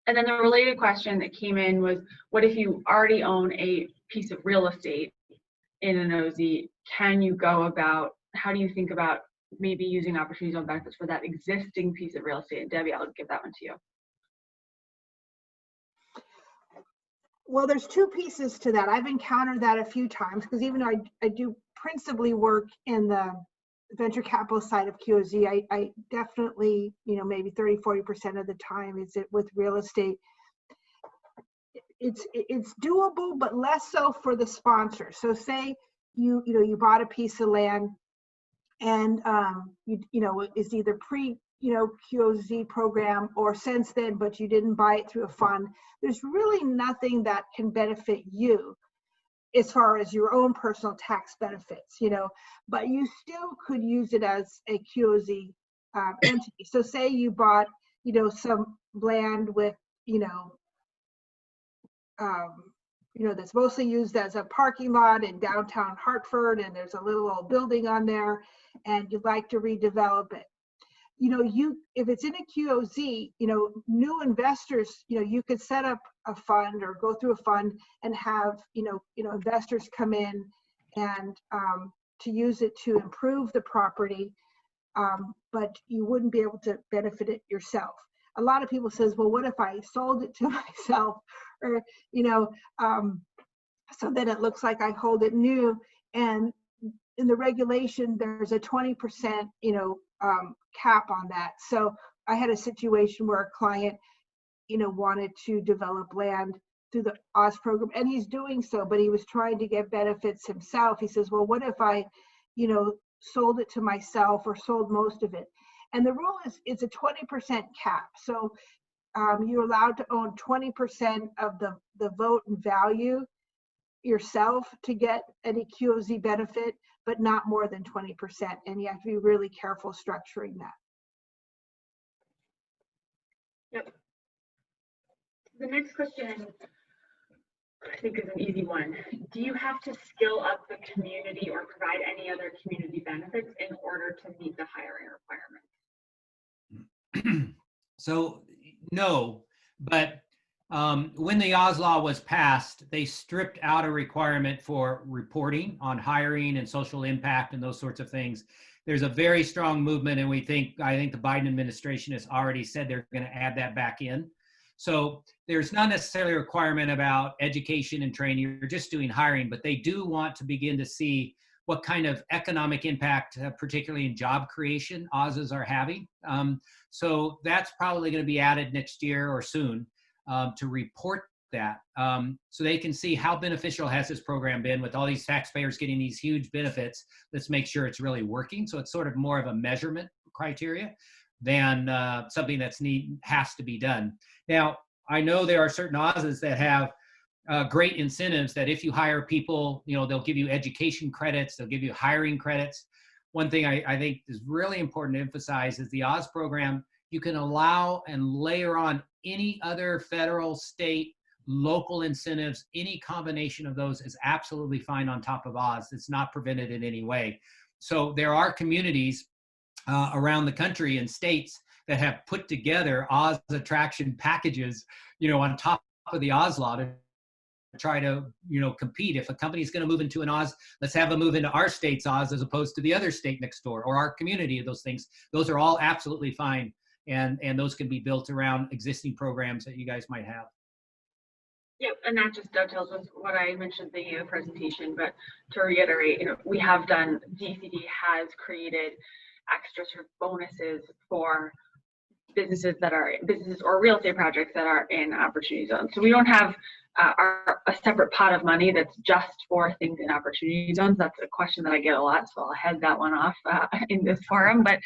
And then the related question that came in was, what if you already own a piece of real estate in an OZ? How do you think about maybe using opportunity zone benefits for that existing piece of real estate? And Debbie, I'll give that one to you. Well, there's 2 pieces to that. I've encountered that a few times, because even though I do principally work in the venture capital side of QOZ, I definitely, maybe 30-40% of the time is it with real estate. It's doable, but less so for the sponsor. So say you bought a piece of land, and it's either pre QOZ program or since then, but you didn't buy it through a fund. There's really nothing that can benefit you as far as your own personal tax benefits, but you still could use it as a QOZ entity. So say you bought, some land with, that's mostly used as a parking lot in downtown Hartford, and there's a little old building on there, and you'd like to redevelop it. If it's in a QOZ, new investors, you could set up a fund or go through a fund and have, investors come in and to use it to improve the property, but you wouldn't be able to benefit it yourself. A lot of people says, well, what if I sold it to myself, or, so then it looks like I hold it new. And in the regulation, there's a 20%, cap on that. So I had a situation where a client, wanted to develop land through the Oz program, and he's doing so, but he was trying to get benefits himself. He says, well, what if I, sold it to myself or sold most of it? And the rule is it's a 20% cap. So you're allowed to own 20% of the vote and value yourself to get any QOZ benefit, but not more than 20%. And you have to be really careful structuring that. Yep. The next question, I think, is an easy one. Do you have to skill up the community or provide any other community benefits in order to meet the hiring requirements? So no, but When the Oz law was passed, they stripped out a requirement for reporting on hiring and social impact and those sorts of things. There's a very strong movement, and I think the Biden administration has already said they're going to add that back in. So there's not necessarily a requirement about education and training. You're just doing hiring, but they do want to begin to see what kind of economic impact, particularly in job creation, Oz's are having. So that's probably going to be added next year or soon to report that, so they can see how beneficial has this program been with all these taxpayers getting these huge benefits. Let's make sure it's really working. So it's sort of more of a measurement criteria than something that's has to be done. Now, I know there are certain Oz's that have great incentives that if you hire people, they'll give you education credits, they'll give you hiring credits. One thing I think is really important to emphasize is the Oz program, you can allow and layer on any other federal, state, local incentives. Any combination of those is absolutely fine on top of Oz. It's not prevented in any way. So there are communities around the country and states that have put together Oz attraction packages, on top of the Oz law to try to, compete. If a company is going to move into an Oz, let's have them move into our state's Oz as opposed to the other state next door or our community of those things. Those are all absolutely fine. And those can be built around existing programs that you guys might have. Yeah, and that just dovetails with what I mentioned at the presentation, but to reiterate, we have done, DECD has created extra sort of bonuses for businesses or real estate projects that are in opportunity zones. So we don't have a separate pot of money that's just for things in opportunity zones. That's a question that I get a lot, so I'll head that one off in this forum. But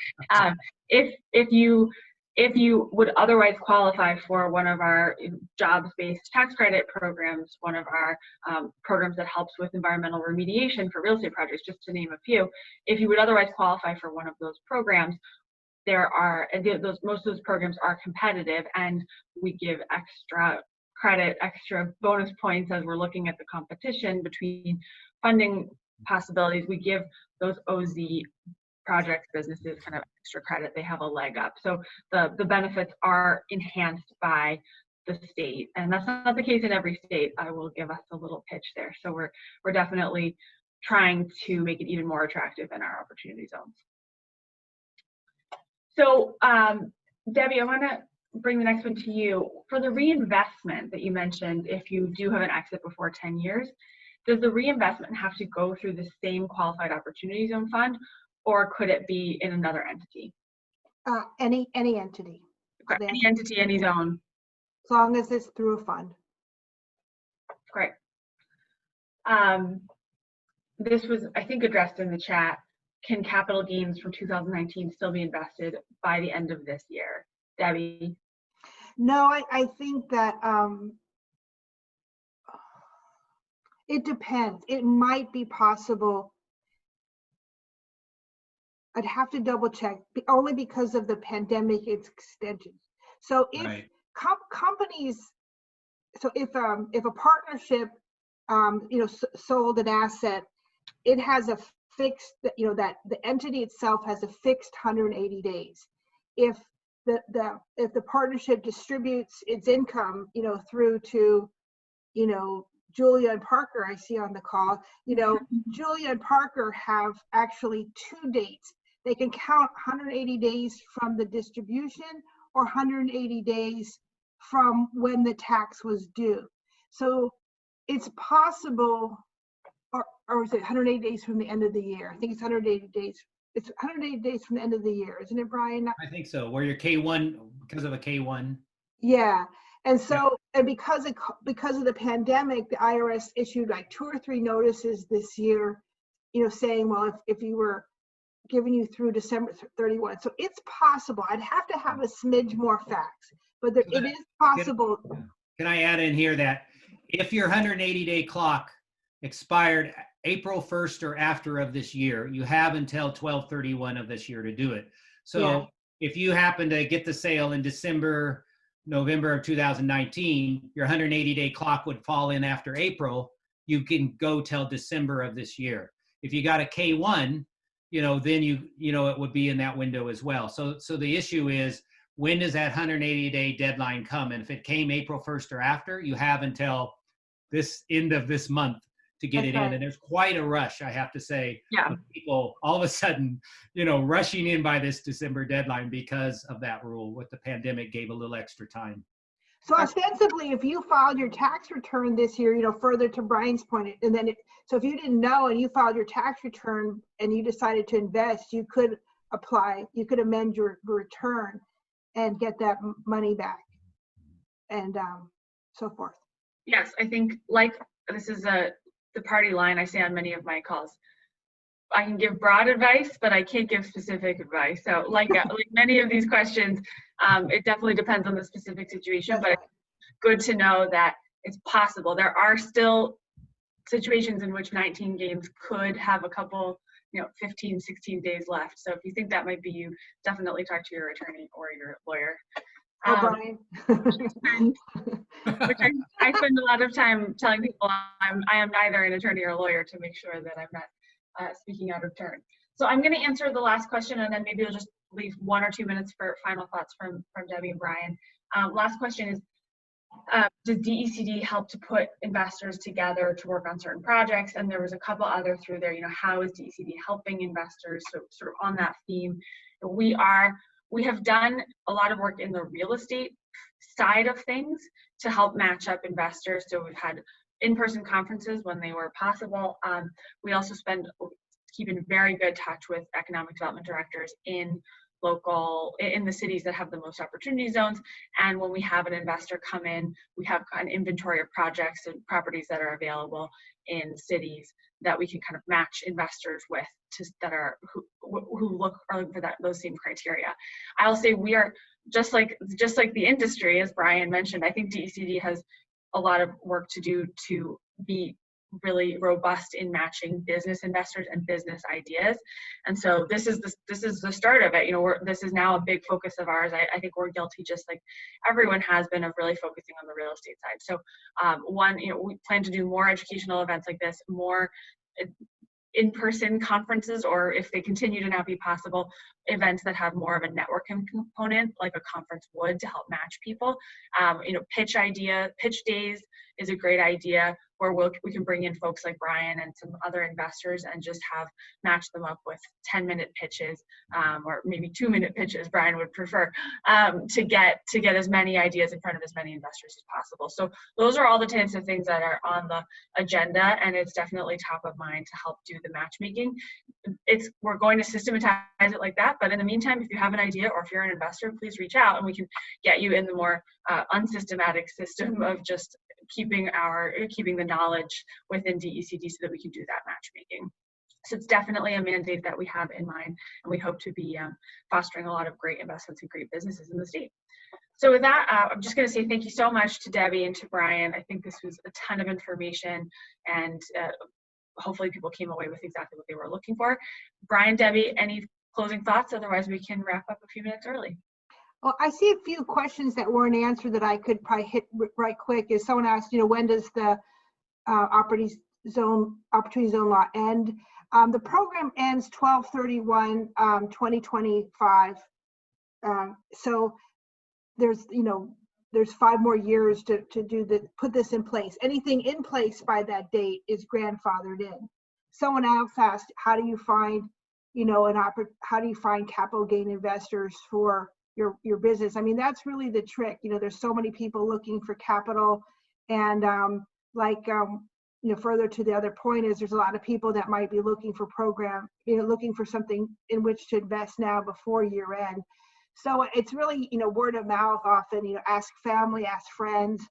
if you would otherwise qualify for one of our jobs-based tax credit programs, one of our programs that helps with environmental remediation for real estate projects, just to name a few, if you would otherwise qualify for one of those programs, most of those programs are competitive, and we give extra credit, extra bonus points as we're looking at the competition between funding possibilities. We give those OZ projects, businesses kind of extra credit. They have a leg up. So the benefits are enhanced by the state, and that's not the case in every state. I will give us a little pitch there. So we're definitely trying to make it even more attractive in our opportunity zones. So Debbie, I want to bring the next one to you. For the reinvestment that you mentioned, if you do have an exit before 10 years, does the reinvestment have to go through the same qualified opportunity zone fund, or could it be in another entity? Any entity. Okay. Any entity, any zone. As long as it's through a fund. Great. This was, I think, addressed in the chat. Can capital gains from 2019 still be invested by the end of this year? Debbie? No, I think that it depends. It might be possible. I'd have to double check, only because of the pandemic extension. So if Right. Companies, so if a partnership, sold an asset, it has a fixed, that the entity itself has a fixed 180 days. If the partnership distributes its income, through to, Julia and Parker, I see on the call, Julia and Parker have actually 2 dates. They can count 180 days from the distribution or 180 days from when the tax was due. So it's possible, or is it 180 days from the end of the year? I think it's 180 days. It's 180 days from the end of the year, isn't it, Brian? I think so. Where you're K1 because of a K1. Yeah, and so and because of the pandemic, the IRS issued like 2 or 3 notices this year, saying, well, if you were giving you through December 31, so it's possible. I'd have to have a smidge more facts, but it is possible. Can I add in here that if your 180-day clock expired April 1st or after of this year, you have until 12/31 of this year to do it. So if you happen to get the sale in December, November of 2019, your 180-day clock would fall in after April. You can go till December of this year. If you got a K1, then it would be in that window as well. So the issue is when does that 180-day deadline come? And if it came April 1st or after, you have until this end of this month to get That's it in. right. And there's quite a rush, I have to say, Yeah. of people all of a sudden, rushing in by this December deadline because of that rule. With the pandemic, gave a little extra time. So ostensibly, if you filed your tax return this year, further to Brian's point, and then so if you didn't know and you filed your tax return and you decided to invest, you could apply, you could amend your return and get that money back, and so forth. Yes, I think this is the party line I say on many of my calls. I can give broad advice, but I can't give specific advice. So like many of these questions, it definitely depends on the specific situation, That's but right. it's good to know that it's possible. There are still situations in which 19 games could have a couple, 15, 16 days left. So if you think that might be you, definitely talk to your attorney or your lawyer. Brian. Which I spend a lot of time telling people I am neither an attorney or a lawyer to make sure that I'm not speaking out of turn. So I'm going to answer the last question, and then maybe I'll just leave 1 or 2 minutes for final thoughts from Debbie and Brian. Last question is, does DECD help to put investors together to work on certain projects? And there was a couple other through there, how is DECD helping investors? So sort of on that theme, we have done a lot of work in the real estate side of things to help match up investors. So we've had in-person conferences when they were possible. We also keep in very good touch with economic development directors in the cities that have the most opportunity zones. And when we have an investor come in, we have an inventory of projects and properties that are available in cities that we can kind of match investors with who look for those same criteria. I'll say we are just like the industry, as Brian mentioned. I think DECD has a lot of work to do to be really robust in matching business investors and business ideas. And so this is the start of it. This is now a big focus of ours. I think we're guilty, just like everyone has been, of really focusing on the real estate side. So we plan to do more educational events like this, more in-person conferences, or if they continue to not be possible, events that have more of a networking component, like a conference would, to help match people. Pitch days is a great idea, where we can bring in folks like Brian and some other investors and just match them up with 10-minute pitches, or maybe 2-minute pitches, Brian would prefer, to get as many ideas in front of as many investors as possible. So those are all the types of things that are on the agenda, and it's definitely top of mind to help do the matchmaking. We're going to systematize it like that, but in the meantime, if you have an idea or if you're an investor, please reach out and we can get you in the more unsystematic system of just keeping the knowledge within DECD so that we can do that matchmaking. So it's definitely a mandate that we have in mind, and we hope to be fostering a lot of great investments and great businesses in the state. So with that, I'm just going to say thank you so much to Debbie and to Brian. I think this was a ton of information, and hopefully people came away with exactly what they were looking for. Brian, Debbie, any closing thoughts? Otherwise, we can wrap up a few minutes early. Well, I see a few questions that weren't answered that I could probably hit right quick. Is someone asked, when does the opportunity zone law end? The program ends 12/31/2025. So there's 5 more years to put this in place. Anything in place by that date is grandfathered in. Someone else asked, how do you find capital gain investors for your business? I mean, that's really the trick. There's so many people looking for capital, and further to the other point is there's a lot of people that might be looking for looking for something in which to invest now before year end. So it's really, word of mouth often, ask family, ask friends,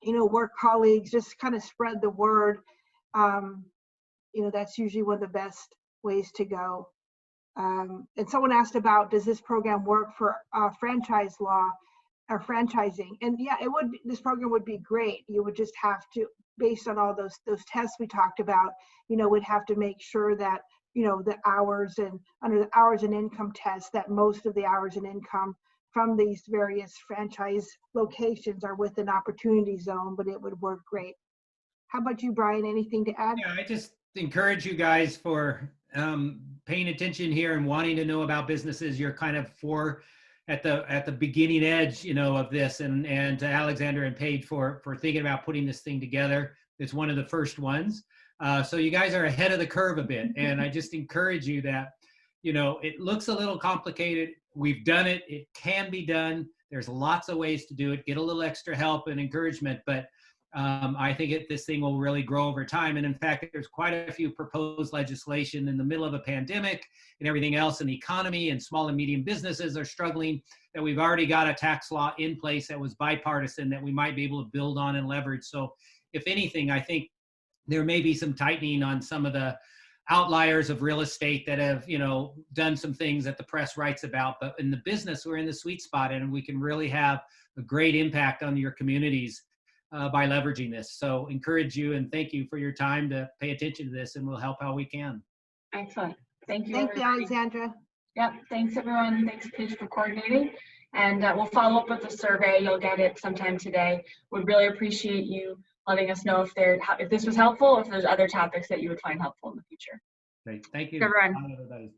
work colleagues, just kind of spread the word. That's usually one of the best ways to go. And someone asked about, does this program work for franchise law or franchising? And yeah, it would. This program would be great. You would just have to, based on all those tests we talked about, would have to make sure that the hours, and under the hours and income test, that most of the hours and income from these various franchise locations are within opportunity zone, but it would work great. How about you, Brian? Anything to add? Yeah, I just encourage you guys for paying attention here and wanting to know about businesses. You're kind of for at the beginning edge, you know, of this, and to Alexandra and Paige for thinking about putting this thing together. It's one of the first ones. So you guys are ahead of the curve a bit, and I just encourage you that, you know, it looks a little complicated. We've done it. It can be done. There's lots of ways to do it. Get a little extra help and encouragement, but I think this thing will really grow over time. And in fact, there's quite a few proposed legislation in the middle of a pandemic and everything else, and the economy and small and medium businesses are struggling, that we've already got a tax law in place that was bipartisan that we might be able to build on and leverage. So if anything, I think there may be some tightening on some of the outliers of real estate that have, you know, done some things that the press writes about. But in the business, we're in the sweet spot, and we can really have a great impact on your communities by leveraging this. So encourage you and thank you for your time to pay attention to this, and we'll help how we can. Excellent. Thank you. Thank you, everybody. Alexandra. Yep. Thanks, everyone. Thanks, Paige, for coordinating. And we'll follow up with the survey. You'll get it sometime today. Would really appreciate you letting us know if this was helpful, or if there's other topics that you would find helpful in the future. Great. Thank you. Everyone. Bye, everybody.